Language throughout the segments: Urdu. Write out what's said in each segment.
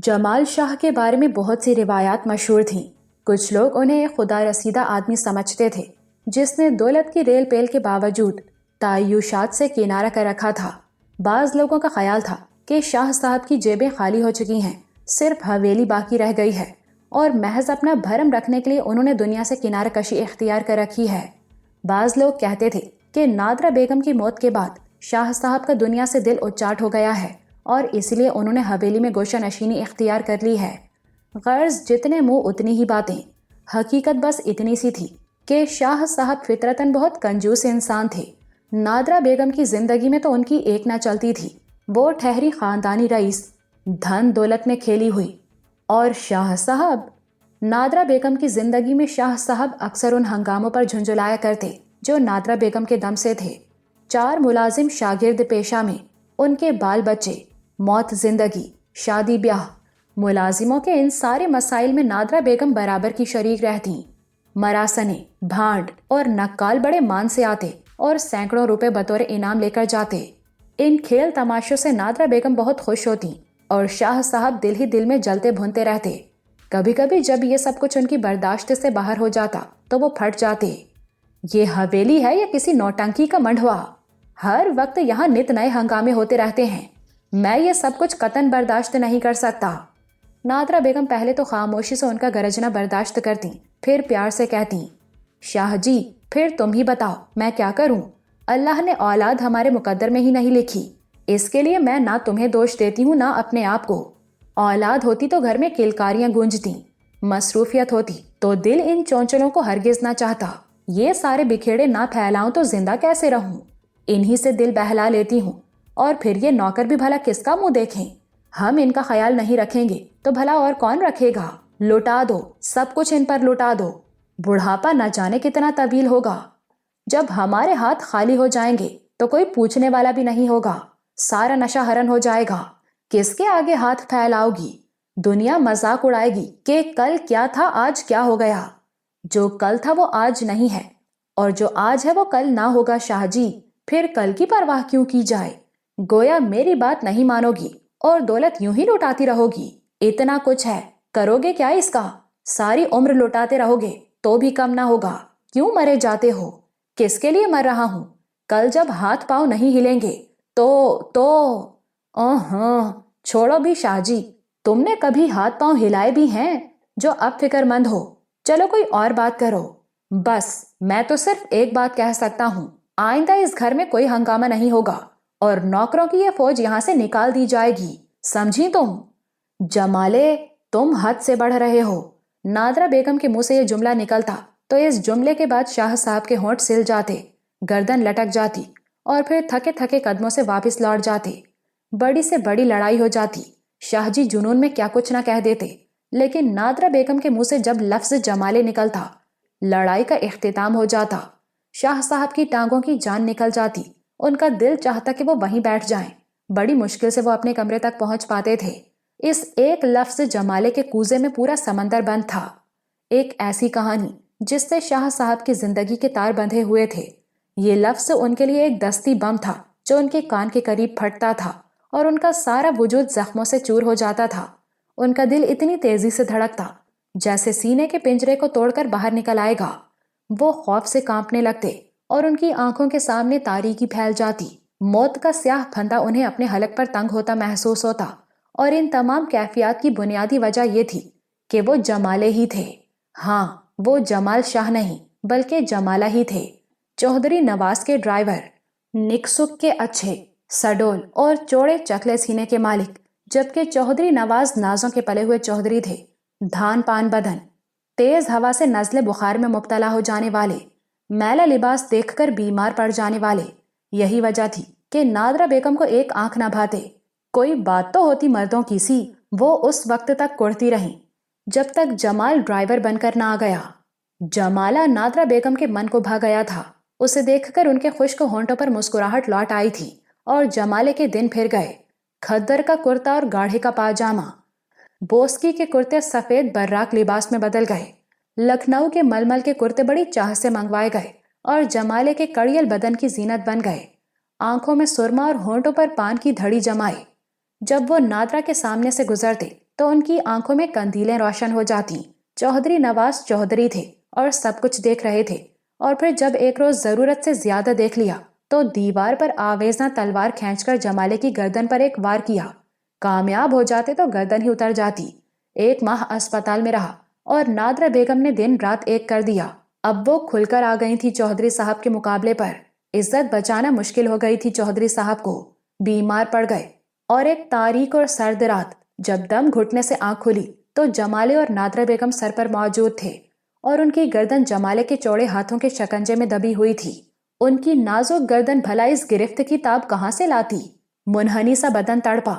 جمال شاہ کے بارے میں بہت سی روایات مشہور تھیں۔ کچھ لوگ انہیں ایک خدا رسیدہ آدمی سمجھتے تھے جس نے دولت کی ریل پیل کے باوجود تعیشات سے کنارہ کر رکھا تھا۔ بعض لوگوں کا خیال تھا کہ شاہ صاحب کی جیبیں خالی ہو چکی ہیں، صرف حویلی باقی رہ گئی ہے اور محض اپنا بھرم رکھنے کے لیے انہوں نے دنیا سے کنارہ کشی اختیار کر رکھی ہے۔ بعض لوگ کہتے تھے کہ نادرہ بیگم کی موت کے بعد شاہ صاحب کا دنیا سے دل اچاٹ ہو گیا ہے اور اس لیے انہوں نے حویلی میں گوشہ نشینی اختیار کر لی ہے۔ غرض جتنے منہ اتنی ہی باتیں، حقیقت بس اتنی سی تھی کہ شاہ صاحب فطرتاً بہت کنجوس انسان تھے۔ نادرہ بیگم کی زندگی میں تو ان کی ایک نہ چلتی تھی، وہ ٹھہری خاندانی رئیس، دھن دولت میں کھیلی ہوئی، اور شاہ صاحب۔ نادرہ بیگم کی زندگی میں شاہ صاحب اکثر ان ہنگاموں پر جھنجھلایا کرتے جو نادرہ بیگم کے دم سے تھے۔ 4 ملازم شاگرد پیشہ میں ان کے بال بچے، موت، زندگی، شادی بیاہ، ملازموں کے ان سارے مسائل میں نادرہ بیگم برابر کی شریک رہتیں۔ مراسنے، بھانڈ اور نکال بڑے مان سے آتے اور سینکڑوں روپے بطور انعام لے کر جاتے۔ ان کھیل تماشوں سے نادرہ بیگم بہت خوش ہوتی اور شاہ صاحب دل ہی دل میں جلتے بھونتے رہتے۔ کبھی کبھی جب یہ سب کچھ ان کی برداشت سے باہر ہو جاتا تو وہ پھٹ جاتے۔ یہ حویلی ہے یا کسی نوٹنکی کا منڈوا؟ ہر وقت یہاں نت نئے ہنگامے ہوتے رہتے ہیں، میں یہ سب کچھ قطعاً برداشت نہیں کر سکتا۔ نادرہ بیگم پہلے تو خاموشی سے ان کا گرجنا برداشت کرتی، پھر پیار سے کہتی، شاہ جی پھر تم ہی بتاؤ میں کیا کروں؟ اللہ نے اولاد ہمارے مقدر میں ہی نہیں لکھی، اس کے لیے میں نہ تمہیں دوش دیتی ہوں نہ اپنے آپ کو۔ اولاد ہوتی تو گھر میں کلکاریاں گونجتی، مصروفیت ہوتی تو دل ان چونچلوں کو ہرگز نہ چاہتا۔ یہ سارے بکھیڑے نہ پھیلاؤں تو زندہ کیسے رہوں؟ انہی سے دل بہلا لیتی ہوں، اور پھر یہ نوکر بھی بھلا کس کا منہ دیکھیں؟ ہم ان کا خیال نہیں رکھیں گے تو بھلا اور کون رکھے گا؟ لٹا دو، سب کچھ ان پر لٹا دو، بڑھاپا نہ جانے کتنا طویل ہوگا۔ جب ہمارے ہاتھ خالی ہو جائیں گے تو کوئی پوچھنے والا بھی نہیں ہوگا، سارا نشہ ہرن ہو جائے گا، کس کے آگے ہاتھ پھیلاؤ گی؟ دنیا مذاق اڑائے گی کہ کل کیا تھا آج کیا ہو گیا۔ جو کل تھا وہ آج نہیں ہے، اور جو آج ہے وہ کل نہ ہوگا۔ شاہ جی پھر کل کی پرواہ کیوں کی جائے؟ گویا میری بات نہیں مانو گی اور دولت یوں ہی لوٹاتی رہو گی۔ اتنا کچھ ہے، کرو گے کیا اس کا؟ ساری عمر لوٹاتے رہو گے تو بھی کم نہ ہوگا۔ کیوں مرے جاتے ہو؟ کس کے لیے مر رہا ہوں؟ کل جب ہاتھ پاؤں نہیں ہلیں گے تو چھوڑو بھی شاہ جی، تم نے کبھی ہاتھ پاؤں ہلائے بھی ہیں جو اب فکر مند ہو؟ چلو کوئی اور بات کرو۔ بس میں تو صرف ایک بات کہہ سکتا ہوں، آئندہ اس گھر میں کوئی ہنگامہ نہیں ہوگا اور نوکروں کی یہ فوج یہاں سے نکال دی جائے گی، سمجھی تم؟ جمالے تم حد سے بڑھ رہے ہو۔ نادرہ بیگم کے منہ سے یہ جملہ نکلتا تو اس جملے کے بعد شاہ صاحب کے ہونٹ سل جاتے، گردن لٹک جاتی اور پھر تھکے تھکے قدموں سے واپس لوٹ جاتے۔ بڑی سے بڑی لڑائی ہو جاتی، شاہ جی جنون میں کیا کچھ نہ کہہ دیتے، لیکن نادرہ بیگم کے منہ سے جب لفظ جمالے نکلتا، لڑائی کا اختتام ہو جاتا۔ شاہ صاحب کی ٹانگوں کی جان نکل جاتی، ان کا دل چاہتا کہ وہ وہیں بیٹھ جائیں، بڑی مشکل سے وہ اپنے کمرے تک پہنچ پاتے تھے۔ اس ایک لفظ جمالے کے کوزے میں پورا سمندر بند تھا، ایک ایسی کہانی جس سے شاہ صاحب کی زندگی کے تار بندھے ہوئے تھے۔ یہ لفظ ان کے لیے ایک دستی بم تھا جو ان کے کان کے قریب پھٹتا تھا اور ان کا سارا وجود زخموں سے چور ہو جاتا تھا۔ ان کا دل اتنی تیزی سے دھڑکتا جیسے سینے کے پنجرے کو توڑ کر باہر نکل آئے گا۔ وہ خوف سے کانپنے لگتے اور ان کی آنکھوں کے سامنے تاریکی پھیل جاتی۔ موت کا سیاہ پھندا انہیں اپنے حلق پر تنگ ہوتا محسوس ہوتا، اور ان تمام کیفیات کی بنیادی وجہ یہ تھی کہ وہ جمالے ہی تھے۔ ہاں، وہ جمال شاہ نہیں بلکہ جمالہ ہی تھے، چودھری نواز کے ڈرائیور، نکسک کے اچھے، سڈول اور چوڑے چکلے سینے کے مالک، جبکہ چودھری نواز نازوں کے پلے ہوئے چودھری تھے، دھان پان بدن، تیز ہوا سے نزلے بخار میں مبتلا ہو جانے والے، میلا لباس دیکھ کر بیمار پڑ جانے والے۔ یہی وجہ تھی کہ نادرہ بیگم کو ایک آنکھ نہ بھاتے۔ کوئی بات تو ہوتی مردوں کی سی، وہ اس وقت تک کڑتی رہیں جب تک جمال ڈرائیور بن کر نہ آ گیا۔ جمالہ نادرہ بیگم کے من کو بھا گیا تھا، اسے دیکھ کر ان کے خشک ہونٹوں پر مسکراہٹ لوٹ آئی تھی، اور جمالے کے دن پھر گئے۔ کھدر کا کرتا اور گاڑھے کا پاجامہ، بوسکی کے کرتے سفید براق لباس میں بدل گئے، لکھنؤ کے ململ کے کرتے بڑی چاہ سے منگوائے گئے اور جمالے کے کڑیل بدن کی زینت بن گئے، آنکھوں میں سرما اور ہونٹوں پر پان کی دھڑی جمائے۔ جب وہ نادرہ کے سامنے سے گزرتے تو ان کی آنکھوں میں قندیلیں روشن ہو جاتی۔ چودھری نواز چودھری تھے اور سب کچھ دیکھ رہے تھے، اور پھر جب ایک روز ضرورت سے زیادہ دیکھ لیا تو دیوار پر آویزاں تلوار کھینچ کر جمالے کی گردن پر ایک وار کیا۔ کامیاب ہو جاتے تو گردن ہی اتر جاتی۔ 1 ماہ اسپتال میں رہا اور نادرہ بیگم نے دن رات ایک کر دیا۔ اب وہ کھل کر آ گئی تھی چودھری صاحب کے مقابلے پر۔ عزت بچانا مشکل ہو گئی تھی چودھری صاحب کو۔ بیمار پڑ گئے، اور ایک تاریک اور سرد رات جب دم گھٹنے سے آنکھ کھلی تو جمالے اور نادرہ بیگم سر پر موجود تھے، اور ان کی گردن جمالے کے چوڑے ہاتھوں کے شکنجے میں دبی ہوئی تھی۔ ان کی نازک گردن بھلا اس گرفت کی تاب کہاں سے لاتی؟ منحنی سا بدن تڑپا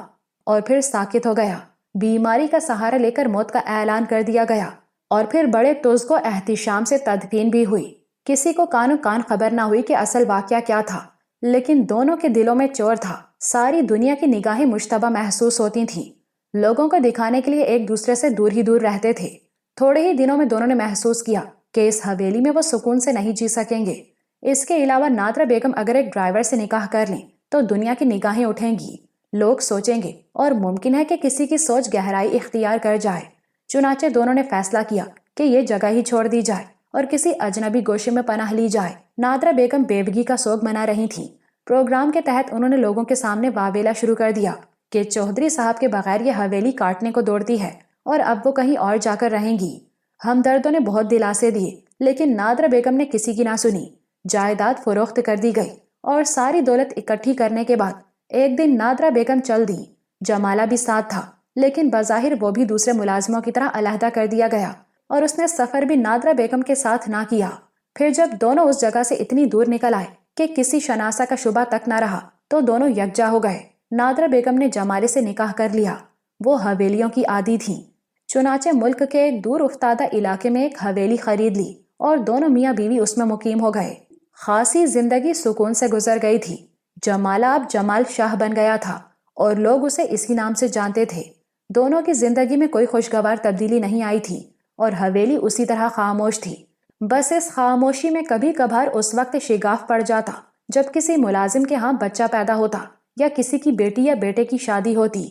اور پھر ساکت ہو گیا۔ بیماری کا سہارا لے کر موت کا اعلان کر دیا گیا، اور پھر بڑے تزک و احتشام سے تدفین بھی ہوئی۔ کسی کو کانو کان خبر نہ ہوئی کہ اصل واقعہ کیا تھا، لیکن دونوں کے دلوں میں چور تھا۔ ساری دنیا کی نگاہیں مشتبہ محسوس ہوتی تھیں۔ لوگوں کو دکھانے کے لیے ایک دوسرے سے دور ہی دور رہتے تھے۔ تھوڑے ہی دنوں میں دونوں نے محسوس کیا کہ اس حویلی میں وہ سکون سے نہیں جی سکیں گے۔ اس کے علاوہ نادرہ بیگم اگر ایک ڈرائیور سے نکاح کر لیں تو دنیا کی نگاہیں اٹھیں گی، لوگ سوچیں گے، اور ممکن ہے کہ کسی کی سوچ گہرائی اختیار کر جائے۔ چنانچہ دونوں نے فیصلہ کیا کہ یہ جگہ ہی چھوڑ دی جائے اور کسی اجنبی گوشے میں پناہ لی جائے۔ نادرہ بیگم بیوگی کا سوگ منا رہی تھیں۔ پروگرام کے تحت انہوں نے لوگوں کے سامنے واویلا شروع کر دیا کہ چودھری صاحب کے بغیر یہ حویلی کاٹنے کو دوڑتی ہے، اور اب وہ کہیں اور جا کر رہیں گی۔ ہمدردوں نے بہت دلاسے دیے، لیکن نادرہ بیگم نے کسی کی نہ سنی۔ جائیداد فروخت کر دی گئی، اور ساری دولت اکٹھی کرنے کے بعد ایک دن نادرہ بیگم چل دی۔ جمالہ بھی ساتھ تھا، لیکن بظاہر وہ بھی دوسرے ملازموں کی طرح علیحدہ کر دیا گیا، اور اس نے سفر بھی نادرہ بیگم کے ساتھ نہ کیا۔ پھر جب دونوں اس جگہ سے اتنی دور نکل آئے کہ کسی شناسہ کا شبہ تک نہ رہا تو دونوں یکجا ہو گئے۔ نادرہ بیگم نے جمالے سے نکاح کر لیا۔ وہ حویلیوں کی عادی تھیں، چنانچہ ملک کے ایک دور افتادہ علاقے میں ایک حویلی خرید لی، اور دونوں میاں بیوی اس میں مقیم ہو گئے۔ خاصی زندگی سکون سے گزر گئی تھی۔ جمالہ اب جمال شاہ بن گیا تھا، اور لوگ اسے اسی نام سے جانتے تھے۔ دونوں کی زندگی میں کوئی خوشگوار تبدیلی نہیں آئی تھی، اور حویلی اسی طرح خاموش تھی۔ بس اس خاموشی میں کبھی کبھار اس وقت شگاف پڑ جاتا جب کسی ملازم کے ہاں بچہ پیدا ہوتا یا کسی کی بیٹی یا بیٹے کی شادی ہوتی۔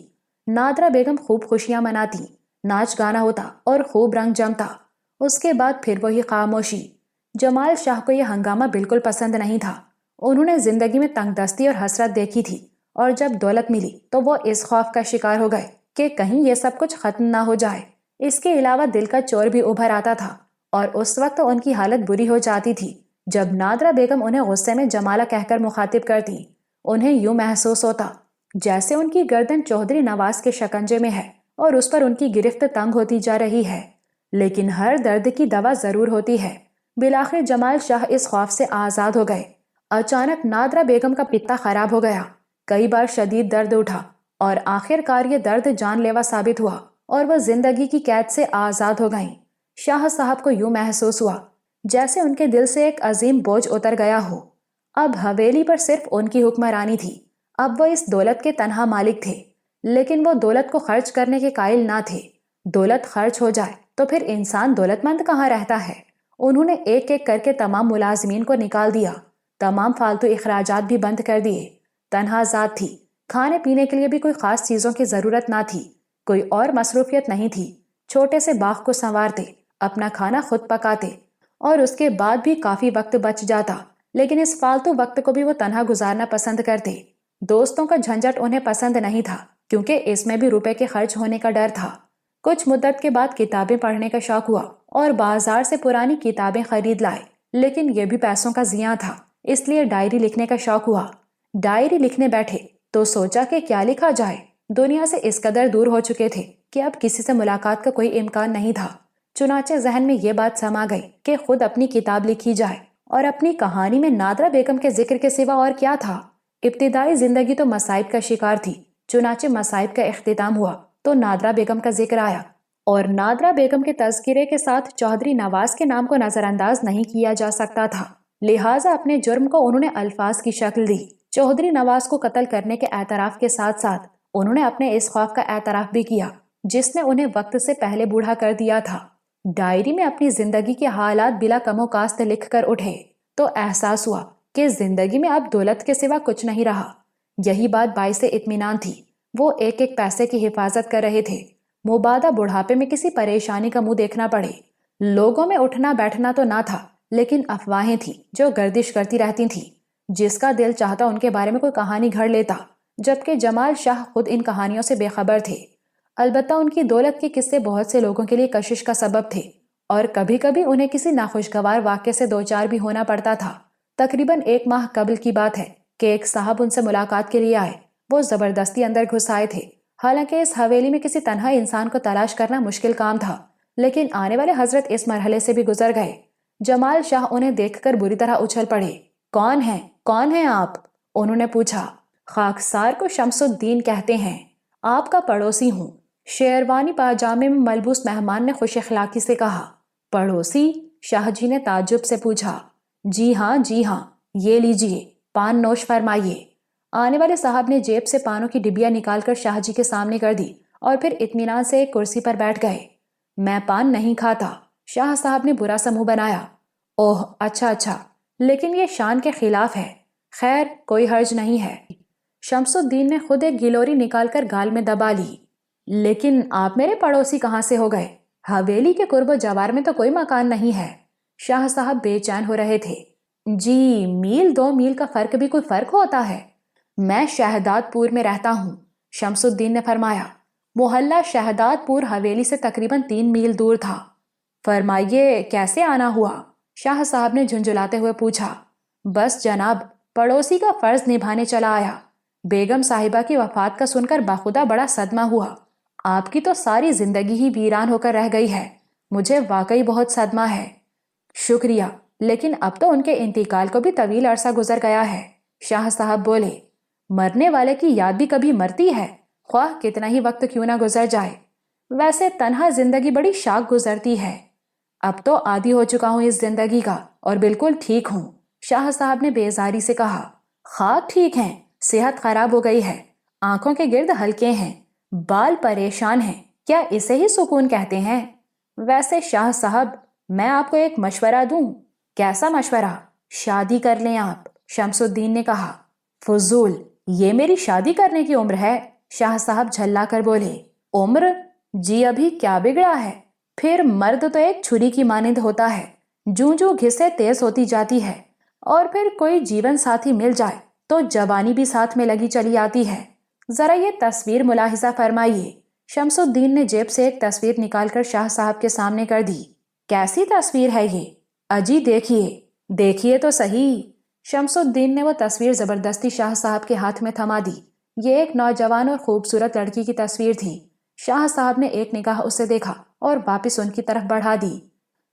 نادرہ بیگم خوب خوشیاں مناتی، ناچ گانا ہوتا اور خوب رنگ جمتا۔ اس کے بعد پھر وہی خاموشی۔ جمال شاہ کو یہ ہنگامہ بالکل پسند نہیں تھا۔ انہوں نے زندگی میں تنگ دستی اور حسرت دیکھی تھی، اور جب دولت ملی تو وہ اس خوف کا شکار ہو گئے کہ کہیں یہ سب کچھ ختم نہ ہو جائے۔ اس کے علاوہ دل کا چور بھی ابھر آتا تھا، اور اس وقت ان کی حالت بری ہو جاتی تھی جب نادرہ بیگم انہیں غصے میں جمالہ کہہ کر مخاطب کرتی۔ انہیں یوں محسوس ہوتا جیسے ان کی گردن چودھری نواز کے شکنجے میں ہے اور اس پر ان کی گرفت تنگ ہوتی جا رہی ہے۔ لیکن ہر درد کی دوا ضرور ہوتی ہے۔ بالآخر جمال شاہ اس خوف سے آزاد ہو گئے۔ اچانک نادرہ بیگم کا پتا خراب ہو گیا۔ کئی بار شدید درد اٹھا، اور آخر کار یہ درد جان لیوا ثابت ہوا، اور وہ زندگی کی قید سے آزاد ہو گئیں۔ شاہ صاحب کو یوں محسوس ہوا جیسے ان کے دل سے ایک عظیم بوجھ اتر گیا ہو۔ اب حویلی پر صرف ان کی حکمرانی تھی۔ اب وہ اس دولت کے تنہا مالک تھے، لیکن وہ دولت کو خرچ کرنے کے قائل نہ تھے۔ دولت خرچ ہو جائے تو پھر انسان دولت مند کہاں رہتا ہے؟ انہوں نے ایک ایک کر کے تمام ملازمین کو نکال دیا، تمام فالتو اخراجات بھی بند کر دیے۔ تنہا ذات تھی، کھانے پینے کے لیے بھی کوئی خاص چیزوں کی ضرورت نہ تھی، کوئی اور مصروفیت نہیں تھی۔ چھوٹے سے باغ کو سنوارتے، اپنا کھانا خود پکاتے، اور اس کے بعد بھی کافی وقت بچ جاتا، لیکن اس فالتو وقت کو بھی وہ تنہا گزارنا پسند کرتے۔ دوستوں کا جھنجٹ انہیں پسند نہیں تھا، کیونکہ اس میں بھی روپے کے خرچ ہونے کا ڈر تھا۔ کچھ مدت کے بعد کتابیں پڑھنے کا شوق ہوا، اور بازار سے پرانی کتابیں خرید لائے، لیکن یہ بھی پیسوں کا ضیاع تھا، اس لیے ڈائری لکھنے کا شوق ہوا۔ ڈائری لکھنے بیٹھے تو سوچا کہ کیا لکھا جائے۔ دنیا سے اس قدر دور ہو چکے تھے کہ اب کسی سے ملاقات کا کوئی امکان نہیں تھا۔ چنانچہ ذہن میں یہ بات سما گئی کہ خود اپنی کتاب لکھی جائے، اور اپنی کہانی میں نادرہ بیگم کے ذکر کے سوا اور کیا تھا؟ ابتدائی زندگی تو مصائب کا شکار تھی، چنانچہ مصائب کا اختتام ہوا تو نادرہ بیگم کا ذکر آیا، اور نادرہ بیگم کے تذکرے کے ساتھ چودھری نواز کے نام کو نظر انداز نہیں کیا جا سکتا تھا، لہٰذا اپنے جرم کو انہوں نے الفاظ کی شکل دی۔ چودھری نواز کو قتل کرنے کے اعتراف کے ساتھ ساتھ انہوں نے اپنے اس خوف کا اعتراف بھی کیا جس نے انہیں وقت سے پہلے بوڑھا کر دیا تھا۔ ڈائری میں اپنی زندگی کے حالات بلا کم و کاست لکھ کر اٹھے تو احساس ہوا کہ زندگی میں اب دولت کے سوا کچھ نہیں رہا۔ یہی بات باعث اطمینان تھی۔ وہ ایک ایک پیسے کی حفاظت کر رہے تھے۔ مبادا بڑھاپے میں کسی پریشانی کا منہ دیکھنا پڑے۔ لوگوں میں اٹھنا بیٹھنا تو نہ تھا، لیکن افواہیں تھیں جو گردش کرتی رہتی تھیں۔ جس کا دل چاہتا ان کے بارے میں کوئی کہانی گھڑ لیتا، جبکہ جمال شاہ خود ان کہانیوں سے بے خبر تھے۔ البتہ ان کی دولت کے قصے بہت سے لوگوں کے لیے کشش کا سبب تھے، اور کبھی کبھی انہیں کسی ناخوشگوار واقعے سے دوچار بھی ہونا پڑتا تھا۔ تقریباً 1 ماہ قبل کی بات ہے کہ ایک صاحب ان سے ملاقات کے لیے آئے۔ وہ زبردستی اندر گھس آئے تھے۔ حالانکہ اس حویلی میں کسی تنہا انسان کو تلاش کرنا مشکل کام تھا، لیکن آنے والے حضرت اس مرحلے سے بھی گزر گئے۔ جمال شاہ انہیں دیکھ کر بری طرح اچھل پڑے۔ کون ہیں آپ؟ انہوں نے پوچھا۔ خاکسار کو شمس الدین کہتے ہیں، آپ کا پڑوسی ہوں، شیروانی پاجامے میں ملبوس مہمان نے خوش اخلاقی سے کہا۔ پڑوسی؟ شاہ جی نے تعجب سے پوچھا۔ جی ہاں، یہ لیجئے، پان نوش فرمائیے۔ آنے والے صاحب نے جیب سے پانوں کی ڈبیا نکال کر شاہ جی کے سامنے کر دی اور پھر اطمینان سے ایک کرسی پر بیٹھ گئے۔ میں پان نہیں کھاتا، شاہ صاحب نے برا سا منہ بنایا۔ اوہ اچھا، لیکن یہ شان کے خلاف ہے۔ خیر، کوئی حرج نہیں ہے۔ شمس الدین نے خود ایک گلوری نکال کر گال میں دبا لی۔ لیکن آپ میرے پڑوسی کہاں سے ہو گئے؟ حویلی کے قرب و جوار میں تو کوئی مکان نہیں ہے۔ شاہ صاحب بے چین ہو رہے تھے۔ جی، میل 2 میل کا فرق بھی کوئی فرق ہوتا ہے؟ میں شہداد پور میں رہتا ہوں، شمس الدین نے فرمایا۔ محلہ شہداد پور حویلی سے تقریباً 3 میل دور تھا۔ فرمائیے، کیسے آنا ہوا؟ شاہ صاحب نے جھنجھلاتے ہوئے پوچھا۔ بس جناب، پڑوسی کا فرض نبھانے چلا آیا۔ بیگم صاحبہ کی وفات کا سن کر بخدا بڑا صدمہ ہوا۔ آپ کی تو ساری زندگی ہی ویران ہو کر رہ گئی ہے۔ مجھے واقعی بہت صدمہ ہے۔ شکریہ، لیکن اب تو ان کے انتقال کو بھی طویل عرصہ گزر گیا ہے، شاہ صاحب بولے۔ مرنے والے کی یاد بھی کبھی مرتی ہے، خواہ کتنا ہی وقت کیوں نہ گزر جائے۔ ویسے تنہا زندگی بڑی شاق گزرتی ہے۔ اب تو عادی ہو چکا ہوں اس زندگی کا، اور بالکل ٹھیک ہوں، شاہ صاحب نے بیزاری سے کہا۔ خواب ٹھیک ہیں، صحت خراب ہو گئی ہے، آنکھوں کے گرد ہلکے ہیں، بال پریشان ہیں، کیا اسے ہی سکون کہتے ہیں؟ ویسے شاہ صاحب، میں آپ کو ایک مشورہ دوں؟ کیسا مشورہ؟ شادی کر لیں آپ، شمس الدین نے کہا۔ فضول، یہ میری شادی کرنے کی عمر ہے، شاہ صاحب جھلا کر بولے۔ عمر؟ جی ابھی کیا بگڑا ہے؟ پھر مرد تو ایک چھری کی مانند ہوتا ہے، جوں جوں گھسے تیز ہوتی جاتی ہے، اور پھر کوئی جیون ساتھی مل جائے تو جوانی بھی ساتھ میں لگی چلی آتی ہے۔ ذرا یہ تصویر ملاحظہ فرمائیے۔ شمس الدین نے جیب سے ایک تصویر نکال کر شاہ صاحب کے سامنے کر دی۔ کیسی تصویر ہے یہ؟ اجی دیکھیے تو صحیح۔ شمس الدین نے وہ تصویر زبردستی شاہ صاحب کے ہاتھ میں تھما دی۔ یہ ایک نوجوان اور خوبصورت لڑکی کی تصویر تھی۔ شاہ صاحب نے ایک نگاہ اسے دیکھا اور واپس ان کی طرف بڑھا دی۔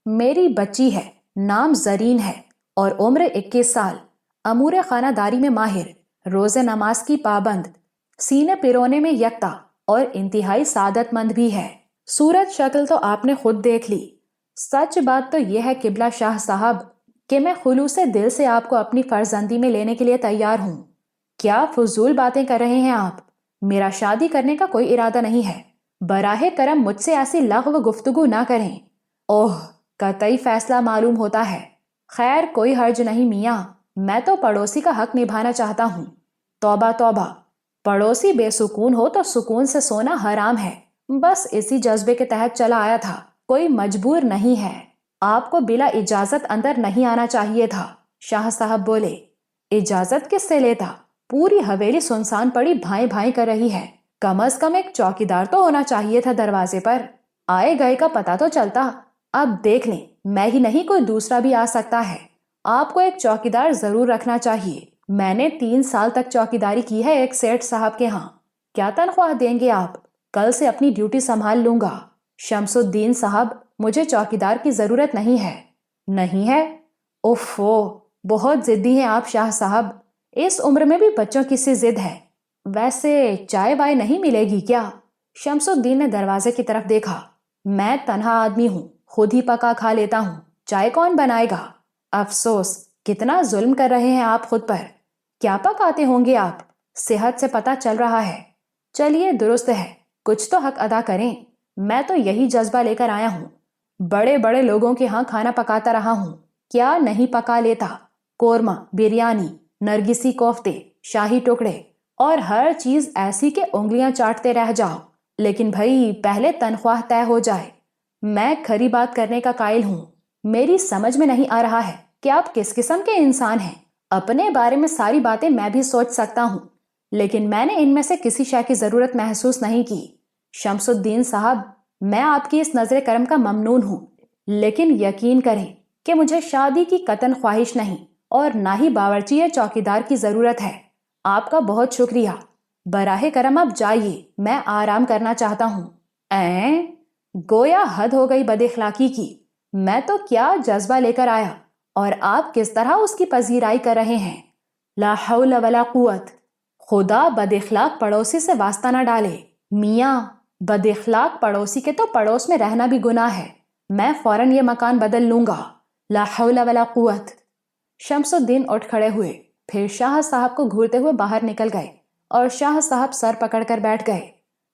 میری بچی ہے، نام زرین ہے، اور عمر 21 سال، امور خانہ داری میں ماہر، روزہ نماز کی پابند، سینے پرونے میں یکتا، اور انتہائی سعادت مند بھی ہے۔ صورت شکل تو آپ نے خود دیکھ لی۔ سچ بات تو یہ ہے قبلہ شاہ صاحب کہ میں خلوص دل سے آپ کو اپنی فرزندی میں لینے کے لیے تیار ہوں۔ کیا فضول باتیں کر رہے ہیں آپ؟ میرا شادی کرنے کا کوئی ارادہ نہیں ہے۔ براہ کرم مجھ سے ایسی لغو گفتگو نہ کریں۔ اوہ، قطعی فیصلہ معلوم ہوتا ہے۔ خیر، کوئی حرج نہیں میاں، میں تو پڑوسی کا حق نبھانا چاہتا ہوں۔ توبہ، پڑوسی بے سکون ہو تو سکون سے سونا حرام ہے۔ بس اسی جذبے کے تحت چلا آیا تھا، کوئی مجبور نہیں ہے۔ آپ کو بلا اجازت اندر نہیں آنا چاہیے تھا، شاہ صاحب بولے۔ اجازت کس سے لیتا؟ پوری حویلی سنسان پڑی بھائیں بھائیں کر رہی ہے، کم از کم ایک چوکیدار تو ہونا چاہیے تھا دروازے پر، آئے گئے کا پتہ تو چلتا۔ اب دیکھ لیں، میں ہی نہیں کوئی دوسرا بھی آ سکتا ہے۔ آپ کو ایک چوکیدار ضرور رکھنا چاہیے۔ میں نے 3 سال تک چوکیداری کی ہے ایک سیٹھ صاحب کے ہاں۔ کیا تنخواہ دیں گے آپ؟ کل سے اپنی ڈیوٹی سنبھال لوں گا۔ شمس الدین صاحب، مجھے چوکیدار کی ضرورت نہیں ہے۔ نہیں ہے؟ اوفو، بہت ضدی ہیں آپ شاہ صاحب۔ اس عمر میں بھی بچوں کی سی ضد ہے۔ ویسے چائے وائے نہیں ملے گی کیا؟ شمس الدین نے دروازے کی طرف دیکھا۔ میں تنہا آدمی ہوں، خود ہی پکا کھا لیتا ہوں، چائے کون بنائے گا؟ افسوس، کتنا ظلم کر رہے ہیں آپ خود پر۔ کیا پکاتے ہوں گے آپ؟ صحت سے پتہ چل رہا ہے۔ چلیے، درست ہے، کچھ تو حق ادا کریں۔ میں تو یہی جذبہ لے کر آیا ہوں۔ بڑے بڑے لوگوں کے ہاں کھانا پکاتا رہا ہوں، کیا نہیں پکا لیتا؟ قورمہ، بریانی، نرگسی کوفتے، شاہی ٹکڑے، اور ہر چیز ایسی کہ انگلیاں چاٹتے رہ جاؤ۔ لیکن بھائی پہلے تنخواہ طے ہو جائے. میں کھری بات کرنے کا قائل ہوں. میری سمجھ میں نہیں آ رہا ہے کہ آپ کس قسم کے انسان ہیں. اپنے بارے میں ساری باتیں میں بھی سوچ سکتا ہوں، لیکن میں نے ان میں سے کسی شے کی ضرورت محسوس نہیں کی. شمس الدین صاحب، میں آپ کی اس نظر کرم کا ممنون ہوں، لیکن یقین کریں کہ مجھے شادی کی قطعاً خواہش نہیں اور نہ ہی باورچی یا چوکیدار کی ضرورت ہے. آپ کا بہت شکریہ. براہ کرم آپ جائیے، میں آرام کرنا چاہتا ہوں. گویا حد ہو گئی بد اخلاقی کی. میں تو کیا جذبہ لے کر آیا اور آپ کس طرح اس کی پذیرائی کر رہے ہیں. لا حول ولا قوت. خدا بد اخلاق پڑوسی سے واسطہ نہ ڈالے. میاں، بد اخلاق پڑوسی کے تو پڑوس میں رہنا بھی گناہ ہے. میں فوراً یہ مکان بدل لوں گا. لا حول ولا قوت. شمس الدین اٹھ کھڑے ہوئے، پھر شاہ صاحب کو گھورتے ہوئے باہر نکل گئے اور شاہ صاحب سر پکڑ کر بیٹھ گئے.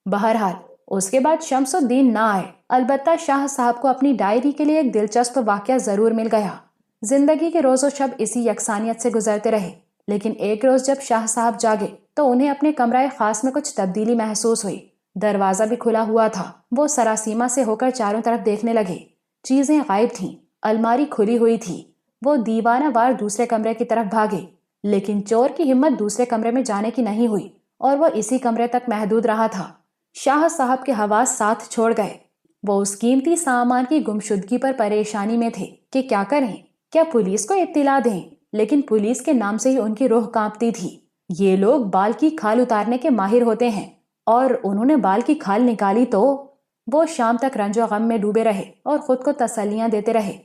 بہرحال اس کے بعد شمس الدین نہ آئے. البتہ شاہ صاحب کو اپنی ڈائری کے لیے ایک دلچسپ واقعہ ضرور مل گیا. زندگی کے روز و شب اسی یکسانیت سے گزرتے رہے، لیکن ایک روز جب شاہ صاحب جاگے تو انہیں اپنے کمرہ خاص میں کچھ تبدیلی محسوس ہوئی. دروازہ بھی کھلا ہوا تھا. وہ سراسیمہ سے ہو کر چاروں طرف دیکھنے لگے. چیزیں غائب تھیں. الماری کھلی ہوئی تھی. وہ دیوانہ وار دوسرے کمرے کی طرف بھاگے، لیکن چور کی ہمت دوسرے کمرے میں جانے کی نہیں ہوئی اور وہ اسی کمرے تک محدود رہا تھا. شاہ صاحب کے حواس ساتھ چھوڑ گئے. وہ اس قیمتی سامان کی گمشدگی پر پریشانی میں تھے کہ کیا کریں. کیا پولیس کو اطلاع دیں؟ لیکن پولیس کے نام سے ہی ان کی روح کانپتی تھی. یہ لوگ بال کی کھال اتارنے کے ماہر ہوتے ہیں، اور انہوں نے بال کی کھال نکالی تو وہ شام تک رنج و غم میں ڈوبے رہے اور خود کو تسلیاں دیتے رہے.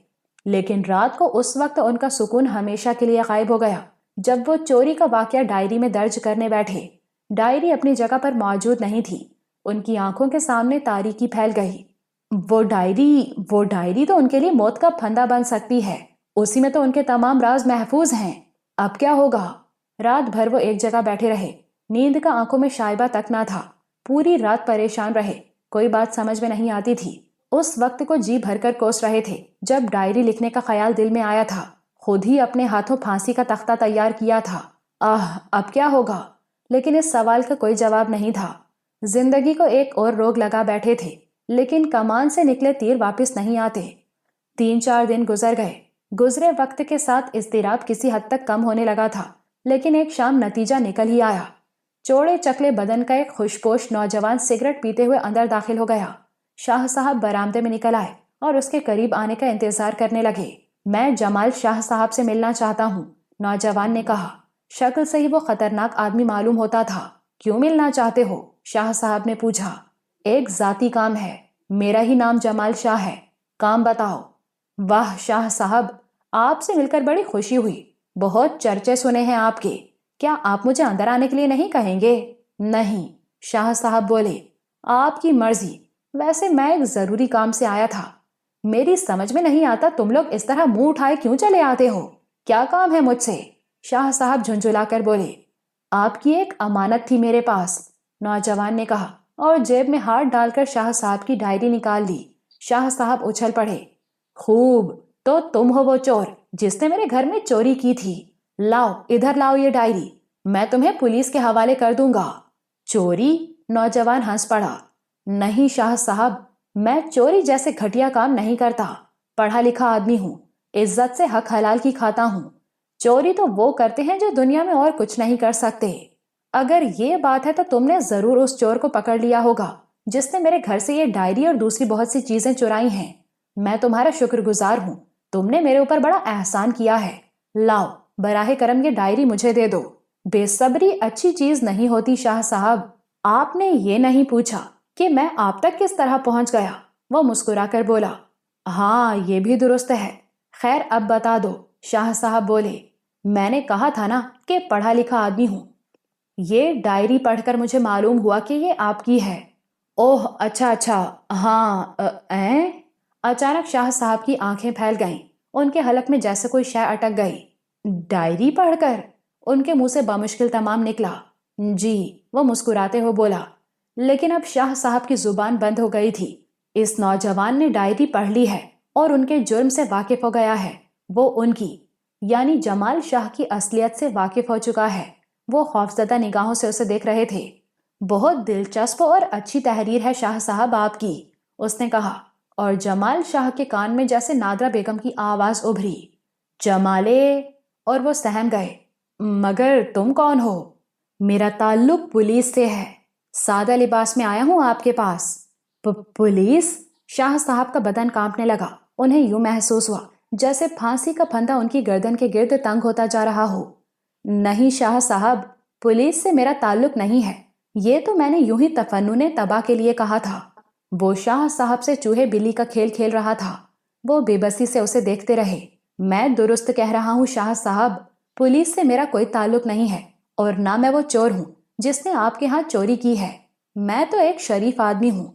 لیکن رات کو اس وقت ان کا سکون ہمیشہ کے لیے غائب ہو گیا جب وہ چوری کا واقعہ ڈائری میں درج کرنے بیٹھے. ڈائری اپنی جگہ پر موجود نہیں تھی. ان کی آنکھوں کے سامنے تاریکی پھیل گئی. وہ ڈائری تو ان کے لیے موت کا پھندا بن سکتی ہے. اسی میں تو ان کے تمام راز محفوظ ہیں. اب کیا ہوگا؟ رات بھر وہ ایک جگہ بیٹھے رہے. نیند کا آنکھوں میں شائبہ تک نہ تھا. پوری رات پریشان رہے. کوئی بات سمجھ میں نہیں آتی تھی. اس وقت کو جی بھر کر کوس رہے تھے جب ڈائری لکھنے کا خیال دل میں آیا تھا. خود ہی اپنے ہاتھوں پھانسی کا تختہ تیار کیا تھا. اب کیا ہوگا؟ لیکن اس سوال کا کوئی جواب نہیں تھا. زندگی کو ایک اور روگ لگا بیٹھے تھے، لیکن کمان سے نکلے تیر واپس نہیں آتے. 3-4 دن گزر گئے. گزرے وقت کے ساتھ اضطراب کسی حد تک کم ہونے لگا تھا، لیکن ایک شام نتیجہ نکل ہی آیا. چوڑے چکلے بدن کا ایک خوشپوش نوجوان سگریٹ پیتے ہوئے اندر داخل ہو گیا. شاہ صاحب برآمدے میں نکل آئے اور اس کے قریب آنے کا انتظار کرنے لگے. میں جمال شاہ صاحب سے ملنا چاہتا ہوں، نوجوان نے کہا. شکل سے ہی وہ خطرناک آدمی معلوم ہوتا تھا. کیوں ملنا چاہتے ہو؟ شاہ صاحب نے پوچھا. ایک ذاتی کام ہے. میرا ہی نام جمال شاہ ہے. کام بتاؤ. واہ شاہ صاحب، آپ سے مل کر بڑی خوشی ہوئی. بہت چرچے سنے ہیں آپ کے. کیا آپ مجھے اندر آنے کے لیے نہیں کہیں گے؟ نہیں، شاہ صاحب بولے. آپ کی مرضی. ویسے میں ایک ضروری کام سے آیا تھا. میری سمجھ میں نہیں آتا تم لوگ اس طرح منہ اٹھائے کیوں چلے آتے ہو؟ کیا کام ہے مجھ سے؟ شاہ صاحب جھنجھلا کر بولے. آپ کی ایک امانت تھی میرے پاس، نوجوان نے کہا اور جیب میں ہاتھ ڈال کر شاہ صاحب کی ڈائری نکال لی. شاہ صاحب اچھل پڑے. خوب، تو تم ہو وہ چور جس نے میرے گھر میں چوری کی تھی. لاؤ ادھر لاؤ یہ ڈائری. میں تمہیں پولیس کے حوالے کر دوں گا. چوری؟ نوجوان ہنس پڑا. نہیں شاہ صاحب، میں چوری جیسے گھٹیا کام نہیں کرتا. پڑھا لکھا آدمی ہوں. عزت سے حق حلال کی کھاتا ہوں. چوری تو وہ کرتے ہیں جو دنیا میں اور کچھ نہیں کر سکتے. اگر یہ بات ہے تو تم نے ضرور اس چور کو پکڑ لیا ہوگا جس نے میرے گھر سے یہ ڈائری اور دوسری بہت سی چیزیں چرائی ہیں. میں تمہارا شکر گزار ہوں. تم نے میرے اوپر بڑا احسان کیا ہے. لاؤ براہ کرم یہ ڈائری مجھے دے دو. بے صبری اچھی چیز نہیں ہوتی شاہ صاحب. آپ نے یہ نہیں پوچھا کہ میں آپ تک کس طرح پہنچ گیا. وہ مسکرا کر بولا. ہاں یہ بھی درست ہے. خیر اب بتا دو. شاہ صاحب بولے. میں نے کہا تھا نا کہ پڑھا لکھا آدمی ہوں. یہ ڈائری پڑھ کر مجھے معلوم ہوا کہ یہ آپ کی ہے. اوہ اچھا ہاں. اچانک شاہ صاحب کی آنکھیں پھیل گئیں. ان کے حلق میں جیسے کوئی شے اٹک گئی. ڈائری پڑھ کر؟ ان کے منہ سے بامشکل تمام نکلا. جی. وہ مسکراتے ہوئے بولا. لیکن اب شاہ صاحب کی زبان بند ہو گئی تھی. اس نوجوان نے ڈائری پڑھ لی ہے اور ان کے جرم سے واقف ہو گیا ہے. وہ ان کی یعنی جمال شاہ کی اصلیت سے واقف ہو چکا ہے. وہ خوفزدہ نگاہوں سے اسے دیکھ رہے تھے. بہت دلچسپ اور اچھی تحریر ہے شاہ صاحب آپ کی، اس نے کہا، اور جمال شاہ کے کان میں جیسے نادرہ بیگم کی آواز ابھری، جمالے، اور وہ سہم گئے۔ مگر تم کون ہو؟ میرا تعلق پولیس سے ہے، سادہ لباس میں آیا ہوں آپ کے پاس۔ پولیس؟ شاہ صاحب کا بدن کانپنے لگا۔ انہیں یوں محسوس ہوا جیسے پھانسی کا پھندا ان کی گردن کے گرد تنگ ہوتا جا رہا ہو۔ نہیں شاہ صاحب، پولیس سے میرا تعلق نہیں ہے، یہ تو میں نے یوں ہی تفنن تباہ کے لیے کہا تھا۔ وہ شاہ صاحب سے چوہے بلی کا کھیل کھیل رہا تھا۔ وہ بے بسی سے اسے دیکھتے رہے۔ میں درست کہہ رہا ہوں شاہ صاحب، پولیس سے میرا کوئی تعلق نہیں ہے، اور نہ میں وہ چور ہوں جس نے آپ کے ہاں چوری کی ہے۔ میں تو ایک شریف آدمی ہوں،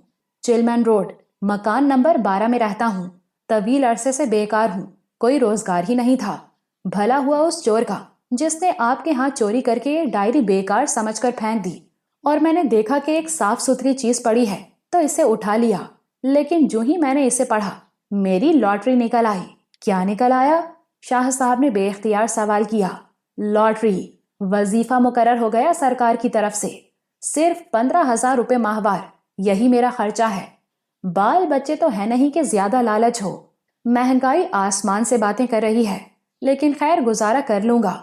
چلمین روڈ، مکان نمبر 12 میں رہتا ہوں۔ طویل عرصے سے بیکار ہوں، کوئی روزگار ہی نہیں تھا۔ بھلا ہوا اس چور کا جس نے آپ کے ہاں چوری کر کے یہ ڈائری بیکار سمجھ کر پھینک دی، اور میں نے دیکھا کہ ایک صاف ستھری چیز پڑی ہے تو اسے اٹھا لیا، لیکن جو ہی میں نے اسے پڑھا میری لاٹری نکل آئی۔ کیا نکل آیا؟ شاہ صاحب نے بے اختیار سوال کیا۔ لاٹری، وظیفہ مقرر ہو گیا سرکار کی طرف سے، صرف 15,000 روپے ماہوار، یہی میرا خرچہ ہے۔ بال بچے تو ہے نہیں کہ زیادہ لالچ ہو، مہنگائی آسمان سے باتیں کر رہی ہے، لیکن خیر گزارا کر لوں گا۔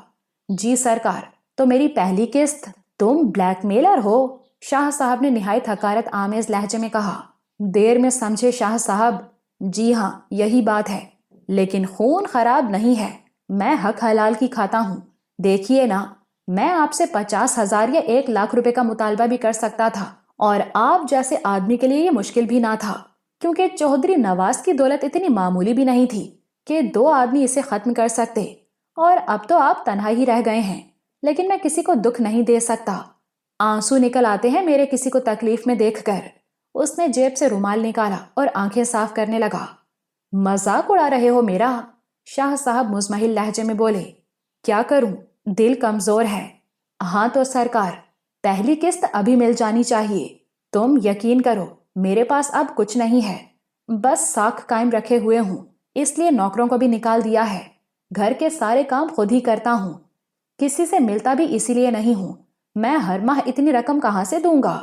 جی سرکار، تو میری پہلی قسط؟ تم بلیک میلر ہو؟ شاہ صاحب نے نہایت حقارت آمیز لہجے میں کہا۔ دیر میں سمجھے شاہ صاحب، جی ہاں یہی بات ہے، لیکن خون خراب نہیں ہے، میں حق حلال کی کھاتا ہوں۔ دیکھیے نا، میں آپ سے 50,000 یا 1,00,000 روپے کا مطالبہ بھی کر سکتا تھا، اور آپ جیسے آدمی کے لیے یہ مشکل بھی نہ تھا، کیونکہ چودھری نواز کی دولت اتنی معمولی بھی نہیں تھی کہ 2 آدمی اسے ختم کر سکتے، اور اب تو آپ تنہا ہی رہ گئے ہیں، لیکن میں کسی کو دکھ نہیں دے سکتا۔ آنسو نکل آتے ہیں میرے کسی کو تکلیف میں دیکھ کر۔ اس نے جیب سے رومال نکالا اور آنکھیں صاف کرنے لگا۔ مذاق اڑا رہے ہو میرا؟ شاہ صاحب مزمحل لہجے میں بولے۔ کیا کروں، دل کمزور ہے۔ ہاں تو سرکار، پہلی قسط ابھی مل جانی چاہیے۔ تم یقین کرو میرے پاس اب کچھ نہیں ہے، بس ساکھ قائم رکھے ہوئے ہوں، اس لیے نوکروں کو بھی نکال دیا ہے۔ گھر کے سارے کام خود ہی کرتا ہوں، کسی سے ملتا بھی اسی لیے نہیں ہوں۔ میں ہر ماہ اتنی رقم کہاں سے دوں گا؟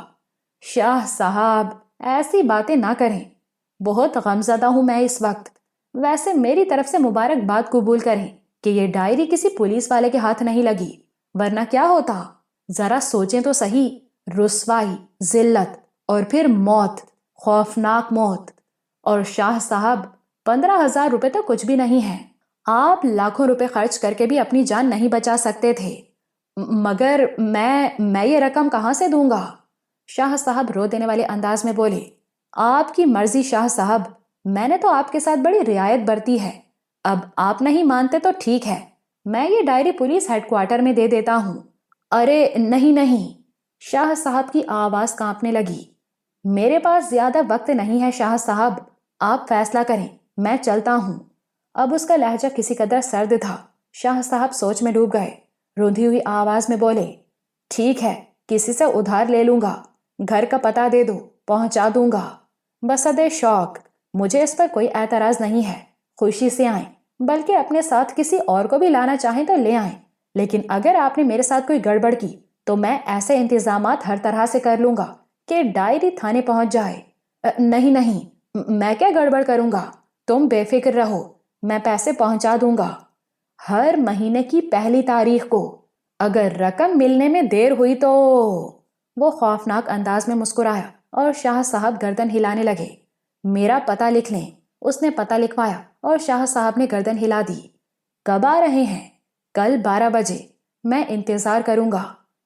شاہ صاحب ایسی باتیں نہ کریں، بہت غمزدہ ہوں میں اس وقت۔ ویسے میری طرف سے مبارکباد قبول کریں کہ یہ ڈائری کسی پولیس والے کے ہاتھ نہیں لگی، ورنہ کیا ہوتا؟ ذرا سوچیں تو صحیح، رسوائی، ذلت، اور پھر موت، خوفناک موت۔ اور شاہ صاحب 15,000 روپے تو کچھ بھی نہیں ہے، آپ لاکھوں روپے خرچ کر کے بھی اپنی جان نہیں بچا سکتے تھے۔ مگر میں یہ رقم کہاں سے دوں گا؟ شاہ صاحب رو دینے والے انداز میں بولے۔ آپ کی مرضی شاہ صاحب، میں نے تو آپ کے ساتھ بڑی رعایت برتی ہے، اب آپ نہیں مانتے تو ٹھیک ہے، میں یہ ڈائری پولیس ہیڈ کوارٹر میں دے دیتا ہوں۔ ارے نہیں نہیں، شاہ صاحب کی آواز کانپنے لگی۔ میرے پاس زیادہ وقت نہیں ہے شاہ صاحب، آپ فیصلہ کریں، میں چلتا ہوں۔ اب اس کا لہجہ کسی قدر سرد تھا۔ شاہ صاحب سوچ میں ڈوب گئے، روندھی ہوئی آواز میں بولے، ٹھیک ہے، کسی سے ادھار لے لوں گا، گھر کا پتہ دے دو، پہنچا دوں گا۔ بسدے شوق، مجھے اس پر کوئی اعتراض نہیں ہے، خوشی سے آئیں، بلکہ اپنے ساتھ کسی اور کو بھی لانا چاہیں تو لے آئیں، لیکن اگر آپ نے میرے ساتھ کوئی گڑبڑ کی تو میں ایسے انتظامات ہر طرح سے کر لوں گا کہ ڈائری تھانے پہنچ جائے۔ نہیں نہیں، میں کیا گڑبڑ کروں گا، تم بے فکر رہو، میں پیسے پہنچا دوں گا، ہر مہینے کی پہلی تاریخ کو۔ اگر رقم ملنے میں دیر ہوئی تو… وہ خوفناک انداز میں مسکرایا اور شاہ صاحب گردن ہلانے لگے۔ میرا پتہ لکھ لیں۔ اس نے پتہ لکھوایا اور شاہ صاحب نے گردن ہلا دی۔ کب آ رہے ہیں؟ کل 12 بجے، میں انتظار کروں گا۔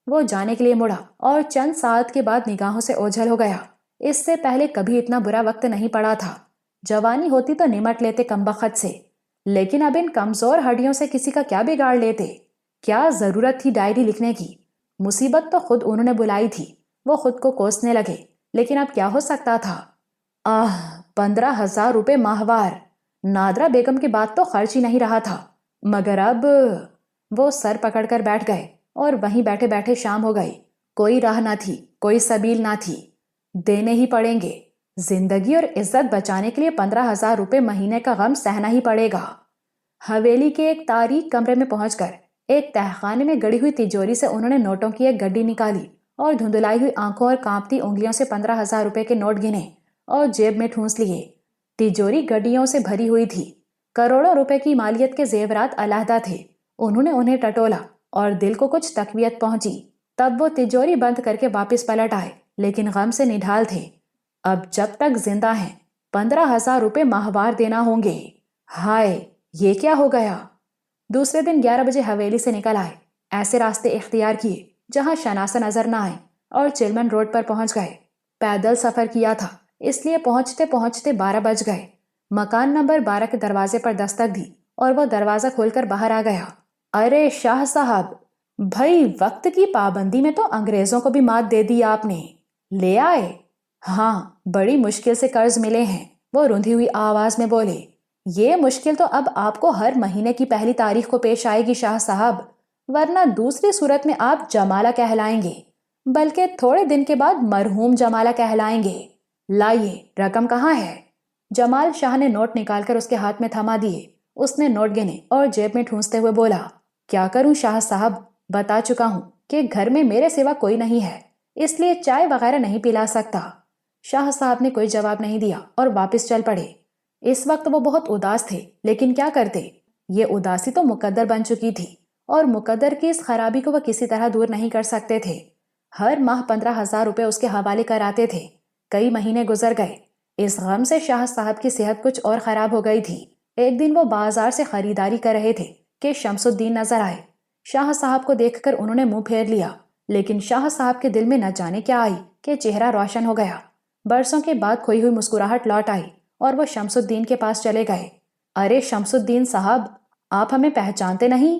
وہ جانے کے لیے مڑا اور چند ساعت کے بعد نگاہوں سے اوجھل ہو گیا۔ اس سے پہلے کبھی اتنا برا وقت نہیں پڑا تھا۔ جوانی ہوتی تو نمٹ لیتے کمبخت سے، لیکن اب ان کمزور ہڈیوں سے کسی کا کیا بگاڑ لیتے؟ کیا ضرورت تھی ڈائری لکھنے کی؟ مصیبت تو خود انہوں نے بلائی تھی۔ وہ خود کو کوسنے لگے، لیکن اب کیا ہو سکتا تھا؟ 15,000 روپے ماہوار، نادرہ بیگم کے بعد تو خرچ ہی نہیں رہا تھا، مگر اب… وہ سر پکڑ کر بیٹھ گئے اور وہیں بیٹھے بیٹھے شام ہو گئی۔ کوئی راہ نہ تھی، کوئی سبیل نہ تھی، دینے ہی پڑیں گے۔ زندگی اور عزت بچانے کے لیے 15,000 روپے مہینے کا غم سہنا ہی پڑے گا۔ حویلی کے ایک تاریک کمرے میں پہنچ کر ایک تہخانے میں گڑی ہوئی تجوری سے انہوں نے نوٹوں کی ایک گڈی نکالی اور دھندلائی ہوئی آنکھوں اور کانپتی انگلیوں سے 15,000 روپے کے نوٹ گنے اور جیب میں ٹھونس لیے۔ تجوری گڈیوں سے بھری ہوئی تھی، کروڑوں روپے کی مالیت کے زیورات علیحدہ تھے۔ انہوں نے انہیں ٹٹولا اور دل کو کچھ تقویت پہنچی۔ تب وہ تجوری بند کر کے واپس پلٹ آئے، لیکن غم سے نڈھال تھے۔ اب جب تک زندہ ہیں 15,000 روپے ماہوار دینا ہوں گے۔ ہائے، یہ کیا ہو گیا؟ دوسرے دن 11 بجے حویلی سے نکل آئے، ایسے راستے اختیار کیے جہاں شناسا نظر نہ آئے اور چلمن روڈ پر پہنچ گئے۔ پیدل سفر کیا تھا، اس لیے پہنچتے پہنچتے 12 بج گئے۔ مکان نمبر 12 کے دروازے پر دستک دی اور وہ دروازہ کھول کر باہر آ گیا۔ ارے شاہ صاحب، بھائی وقت کی پابندی میں تو انگریزوں کو بھی مات دے دی آپ نے۔ لے آئے؟ ہاں، بڑی مشکل سے قرض ملے ہیں، وہ روندھی ہوئی آواز میں بولے۔ یہ مشکل تو اب آپ کو ہر مہینے کی پہلی تاریخ کو پیش آئے گی شاہ صاحب، ورنہ دوسری صورت میں آپ جمالہ کہلائیں گے، بلکہ تھوڑے دن کے بعد مرحوم جمالہ کہلائیں گے۔ لائیے، رقم کہاں ہے؟ جمال شاہ نے نوٹ نکال کر اس کے ہاتھ میں تھما دیے۔ اس نے نوٹ گنے اور جیب میں ٹھونستے ہوئے بولا، کیا کروں شاہ صاحب، بتا چکا ہوں کہ گھر میں میرے سوا کوئی نہیں ہے، اس لیے چائے وغیرہ نہیں پلا سکتا۔ شاہ صاحب نے کوئی جواب نہیں دیا اور واپس چل پڑے۔ اس وقت وہ بہت اداس تھے، لیکن کیا کرتے؟ یہ اداسی تو مقدر بن چکی تھی اور مقدر کی اس خرابی کو وہ کسی طرح دور نہیں کر سکتے تھے۔ ہر ماہ 15,000 روپے اس کے حوالے کراتے تھے۔ کئی مہینے گزر گئے۔ اس غم سے شاہ صاحب کی صحت کچھ اور خراب ہو گئی تھی۔ ایک دن وہ بازار سے خریداری کر رہے تھے کہ شمس الدین نظر آئے۔ شاہ صاحب کو دیکھ کر انہوں نے منہ پھیر لیا، لیکن شاہ صاحب کے دل میں نہ جانے کیا آئی کہ چہرہ روشن ہو گیا۔ برسوں کے بعد کھوئی ہوئی مسکراہٹ لوٹ آئی اور وہ شمس الدین کے پاس چلے گئے۔ ارے شمس الدین صاحب، آپ ہمیں پہچانتے نہیں؟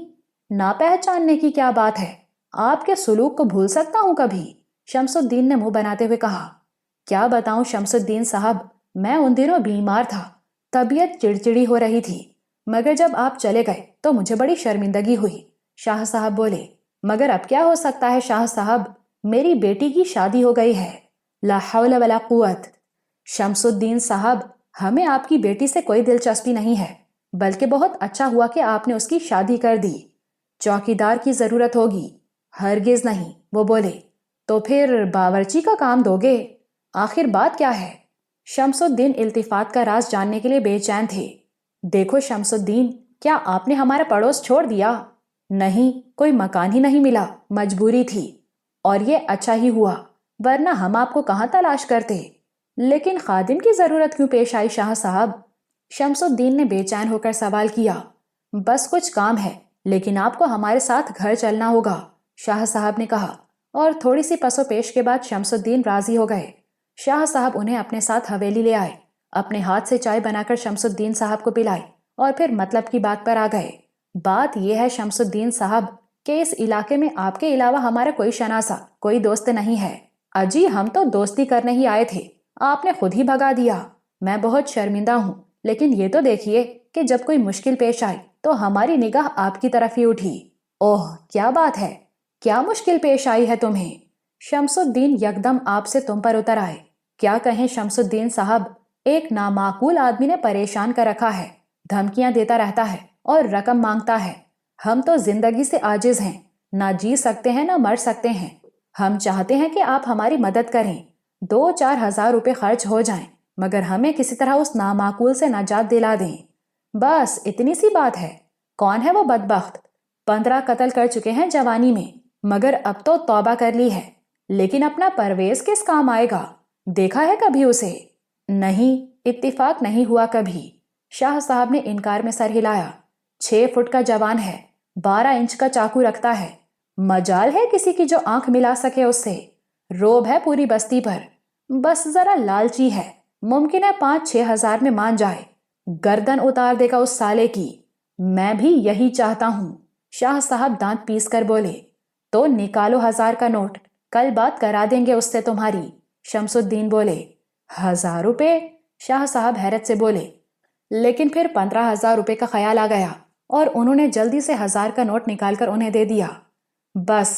نہ پہچاننے کی کیا بات ہے، آپ کے سلوک کو بھول سکتا ہوں کبھی؟ شمس الدین نے منہ بناتے ہوئے کہا۔ کیا بتاؤں شمس الدین صاحب، میں ان دنوں بیمار تھا، طبیعت چڑچڑی ہو رہی تھی، مگر جب آپ چلے گئے تو مجھے بڑی شرمندگی ہوئی۔ شاہ صاحب بولے، مگر اب کیا ہو سکتا ہے شاہ صاحب، میری بیٹی کی شادی ہو گئی ہے۔ لا حول ولا قوت۔ شمس الدین صاحب، ہمیں آپ کی بیٹی سے کوئی دلچسپی نہیں ہے، بلکہ بہت اچھا ہوا کہ آپ نے اس کی شادی کر دی۔ چوکیدار کی ضرورت ہوگی؟ ہرگز نہیں، وہ بولے۔ تو پھر باورچی کا کام دو گے؟ آخر بات کیا ہے؟ شمس الدین التفات کا راز جاننے کے لیے بے چین تھے۔ دیکھو شمس الدین، کیا آپ نے ہمارا پڑوس چھوڑ دیا؟ نہیں، کوئی مکان ہی نہیں ملا، مجبوری تھی، اور یہ اچھا ہی ہوا، ورنہ ہم آپ کو کہاں تلاش کرتے۔ لیکن خادم کی ضرورت کیوں پیش آئی شاہ صاحب؟ شمس الدین نے بے چین ہو کر سوال کیا۔ بس کچھ کام ہے، لیکن آپ کو ہمارے ساتھ گھر چلنا ہوگا، شاہ صاحب نے کہا، اور تھوڑی سی پس و پیش کے بعد شمس الدین راضی ہو گئے۔ شاہ صاحب انہیں اپنے ساتھ حویلی لے آئے، اپنے ہاتھ سے چائے بنا کر شمس الدین صاحب کو پلائی اور پھر مطلب کی بات پر آ گئے۔ بات یہ ہے شمس الدین صاحب کہ اس علاقے میں آپ کے علاوہ ہمارا کوئی شناسا، کوئی دوست نہیں ہے۔ اجی ہم تو دوستی کرنے ہی آئے تھے، آپ نے خود ہی بھگا دیا۔ میں بہت شرمندہ ہوں، لیکن یہ تو دیکھیے کہ جب کوئی مشکل پیش آئی تو ہماری نگاہ آپ کی طرف ہی اٹھی۔ اوہ کیا بات ہے، کیا مشکل پیش آئی ہے تمہیں؟ شمس الدین یکدم آپ سے تم پر اتر آئے۔ کیا کہیں شمس الدین صاحب، ایک نامعقول آدمی نے پریشان کر رکھا ہے، دھمکیاں دیتا رہتا ہے اور رقم مانگتا ہے۔ ہم تو زندگی سے عاجز ہیں، نہ جی سکتے ہیں نہ مر سکتے ہیں۔ ہم چاہتے ہیں کہ آپ ہماری مدد کریں، 2-4 ہزار روپے خرچ ہو جائیں، مگر ہمیں کسی طرح اس نامعقول سے نجات دلا دیں۔ بس اتنی سی بات ہے۔ کون ہے وہ بدبخت؟ 15 قتل کر چکے ہیں جوانی میں، مگر اب تو توبہ کر لی ہے، لیکن اپنا پرویز کس کام آئے گا؟ دیکھا ہے کبھی اسے؟ نہیں، اتفاق نہیں ہوا کبھی۔ شاہ صاحب نے انکار میں سر ہلایا۔ 6 فٹ کا جوان ہے، 12 انچ کا چاقو رکھتا ہے، مجال ہے کسی کی جو آنکھ ملا سکے اس سے؟ روب ہے پوری بستی پر، بس ذرا لالچی ہے، ممکن ہے 5-6 ہزار میں مان جائے، گردن اتار دے گا اس سالے کی۔ میں بھی یہی چاہتا ہوں، شاہ صاحب دانت پیس کر بولے۔ تو نکالو 1000 کا نوٹ، کل بات کرا دیں گے اس سے تمہاری، شمس الدین بولے۔ 1000 روپے؟ شاہ صاحب حیرت سے بولے، لیکن پھر 15,000 روپے کا خیال آ گیا اور انہوں نے جلدی سے 1000 کا نوٹ نکال کر انہیں دے دیا۔ بس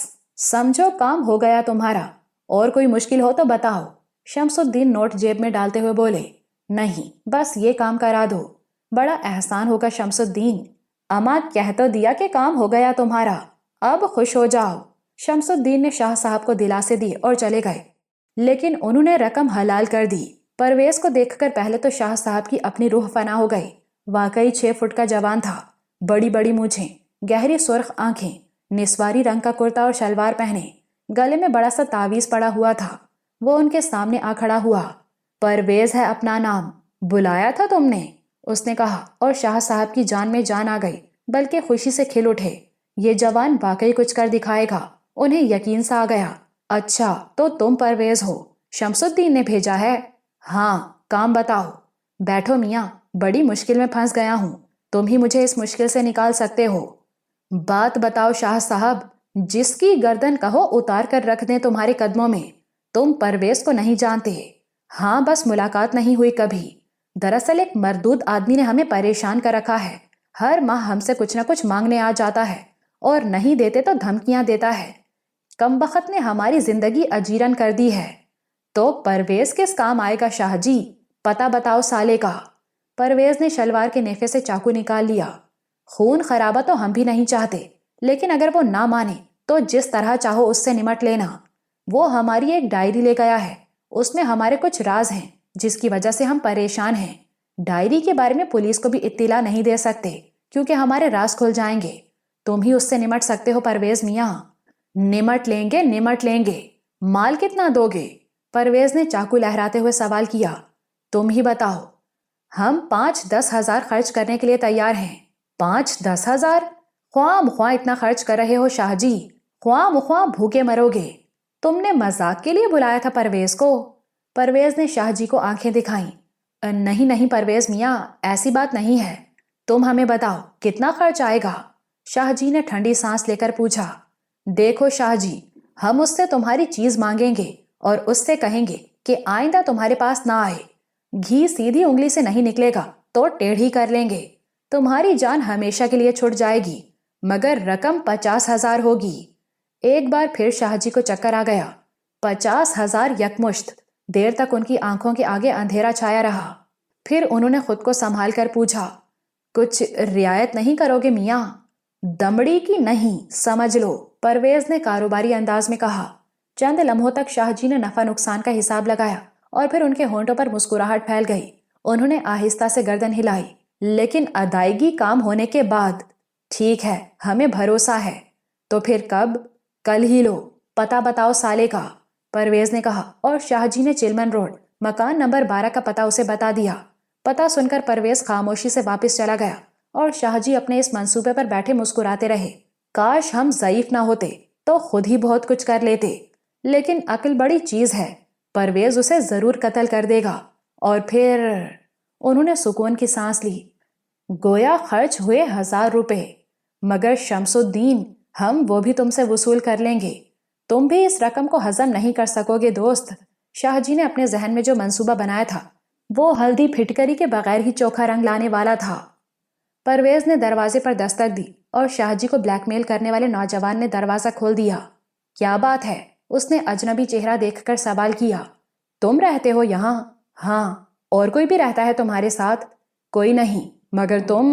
سمجھو کام ہو گیا تمہارا، اور کوئی مشکل ہو تو بتاؤ، شمس الدین نوٹ جیب میں ڈالتے ہوئے بولے۔ نہیں، بس یہ کام کرا دو، بڑا احسان ہوگا شمس الدین، اما کہہ تو دیا کہ کام ہو گیا تمہارا، اب خوش ہو جاؤ۔ شمس الدین نے شاہ صاحب کو دلاسے دیے اور چلے گئے، لیکن انہوں نے رقم حلال کر دی۔ پرویز کو دیکھ کر پہلے تو شاہ صاحب کی اپنی روح فنا ہو گئی۔ واقعی 6 فٹ کا جوان تھا، بڑی بڑی مونچھیں، گہری سرخ آنکھیں، نسواری رنگ کا کرتا اور شلوار پہنے، گلے میں بڑا سا تعویذ پڑا ہوا تھا۔ وہ ان کے سامنے آ کھڑا ہوا۔ پرویز ہے اپنا نام، بلایا تھا تم نے؟ اس نے کہا، اور شاہ صاحب کی جان میں جان آ گئی، بلکہ خوشی سے کھل اٹھے۔ یہ جوان واقعی کچھ کر دکھائے گا، انہیں یقین سا آ گیا۔ اچھا تو تم پرویز ہو، شمس الدین نے بھیجا ہے؟ ہاں، کام بتاؤ۔ بیٹھو میاں، بڑی مشکل میں پھنس گیا ہوں، تم ہی مجھے اس مشکل سے نکال سکتے ہو۔ بات بتاؤ شاہ صاحب، جس کی گردن کہو اتار کر رکھ دیں تمہارے قدموں میں۔ تم پرویز کو نہیں جانتے؟ ہاں، بس ملاقات نہیں ہوئی کبھی۔ دراصل ایک مردود آدمی نے ہمیں پریشان کر رکھا ہے، ہر ماہ ہم سے کچھ نہ کچھ مانگنے آ جاتا ہے، اور نہیں دیتے تو دھمکیاں دیتا ہے۔ کمبخت نے ہماری زندگی اجیرن کر دی ہے۔ تو پرویز کس کام آئے گا شاہ جی؟ پتہ بتاؤ سالے کا۔ پرویز نے شلوار کے نیفے سے چاقو نکال لیا۔ خون خرابہ تو ہم بھی نہیں چاہتے، لیکن اگر وہ نہ مانے تو جس طرح چاہو اس سے نمٹ لینا۔ وہ ہماری ایک ڈائری لے گیا ہے، اس میں ہمارے کچھ راز ہیں جس کی وجہ سے ہم پریشان ہیں۔ ڈائری کے بارے میں پولیس کو بھی اطلاع نہیں دے سکتے کیونکہ ہمارے راز کھل جائیں گے۔ تم ہی اس سے نمٹ سکتے ہو پرویز میاں۔ نمٹ لیں گے، نمٹ لیں گے۔ مال کتنا دو گے؟ پرویز نے چاقو لہراتے ہوئے سوال کیا۔ تم ہی بتاؤ۔ ہم 5-10 ہزار خرچ کرنے کے لیے تیار ہیں۔ 5-10 ہزار؟ خواہ مخواہ اتنا خرچ کر رہے ہو شاہ جی، خواہ مخواہ بھوکے مرو گے۔ تم نے مذاق کے لیے بلایا تھا پرویز کو؟ پرویز نے شاہ جی کو آنکھیں دکھائیں۔ نہیں نہیں پرویز میاں، ایسی بات نہیں ہے، تم ہمیں بتاؤ کتنا خرچ آئے گا؟ شاہ جی نے ٹھنڈی سانس لے کر پوچھا۔ دیکھو شاہ جی، ہم اس سے تمہاری چیز مانگیں گے اور اس سے کہیں گے کہ آئندہ تمہارے پاس نہ آئے۔ گھی سیدھی انگلی سے نہیں نکلے گا تو ٹیڑھی کر لیں گے۔ تمہاری جان ہمیشہ کے لیے چھٹ جائے گی، مگر رقم 50 ہزار ہوگی۔ ایک بار پھر شاہ جی کو چکر آ گیا۔ 50 ہزار یکمشت۔ دیر تک ان کی آنکھوں کے آگے اندھیرا چھایا رہا۔ پھر انہوں نے خود کو سنبھال کر پوچھا، کچھ رعایت نہیں کرو گے میاں؟ دمڑی کی نہیں، سمجھ لو، پرویز نے کاروباری انداز میں کہا۔ چند لمحوں تک شاہ جی نے نفع نقصان کا حساب لگایا اور پھر ان کے ہونٹوں پر مسکراہٹ پھیل گئی۔ انہوں نے آہستہ سے گردن ہلائی، لیکن ادائیگی کام ہونے کے بعد۔ ٹھیک ہے، ہمیں بھروسہ ہے۔ تو پھر کب؟ کل ہی لو۔ پتہ بتاؤ سالے کا، پرویز نے کہا، اور شاہ جی نے چلمن روڈ مکان نمبر 12 کا پتہ اسے بتا دیا۔ پتہ سن کر پرویز خاموشی سے واپس چلا گیا اور شاہ جی اپنے اس منصوبے پر بیٹھے مسکراتے رہے۔ کاش ہم ضعیف نہ ہوتے تو خود ہی بہت کچھ کر لیتے، لیکن عقل بڑی چیز ہے، پرویز اسے ضرور قتل کر دے گا، اور پھر… انہوں نے سکون کی سانس لی۔ گویا خرچ ہوئے 1000 روپے، مگر شمس الدین، ہم وہ بھی تم سے وصول کر لیں گے۔ تم بھی اس رقم کو ہضم نہیں کر سکو گے دوست۔ شاہ جی نے اپنے ذہن میں جو منصوبہ بنایا تھا وہ ہلدی پھٹکری کے بغیر ہی چوکھا رنگ لانے والا تھا۔ پرویز نے دروازے پر دستک دی اور شاہ جی کو بلیک میل کرنے والے نوجوان نے دروازہ کھول دیا۔ کیا بات ہے؟ اس نے اجنبی چہرہ دیکھ کر سوال کیا۔ تم رہتے ہو یہاں؟ ہاں۔ اور کوئی بھی رہتا ہے تمہارے ساتھ؟ کوئی نہیں، مگر تم…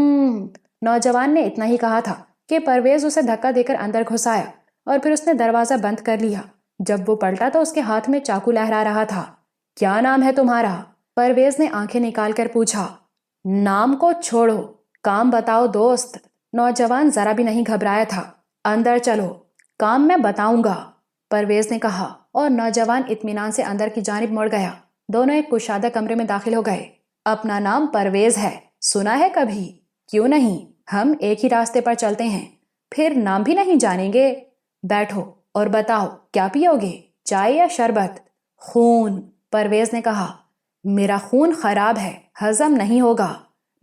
نوجوان نے اتنا ہی کہا تھا کہ پرویز اسے دھکا دے کر اندر گھس آیا اور پھر اس نے دروازہ بند کر لیا۔ جب وہ پلٹا تو اس کے ہاتھ میں چاقو لہرا رہا تھا۔ کیا نام ہے تمہارا؟ پرویز نے آنکھیں نکال کر پوچھا۔ نام کو چھوڑو، کام بتاؤ دوست۔ نوجوان ذرا بھی نہیں گھبرایا تھا۔ اندر چلو، کام میں بتاؤں گا، پرویز نے کہا، اور نوجوان اطمینان سے اندر کی جانب مڑ گیا۔ دونوں ایک کشادہ کمرے میں داخل ہو گئے۔ اپنا نام پرویز ہے، سنا ہے کبھی؟ کیوں نہیں، ہم ایک ہی راستے پر چلتے ہیں، پھر نام بھی نہیں جانیں گے؟ بیٹھو اور بتاؤ کیا پیو گے، چائے یا شربت؟ خون، پرویز نے کہا۔ میرا خون خراب ہے، ہضم نہیں ہوگا۔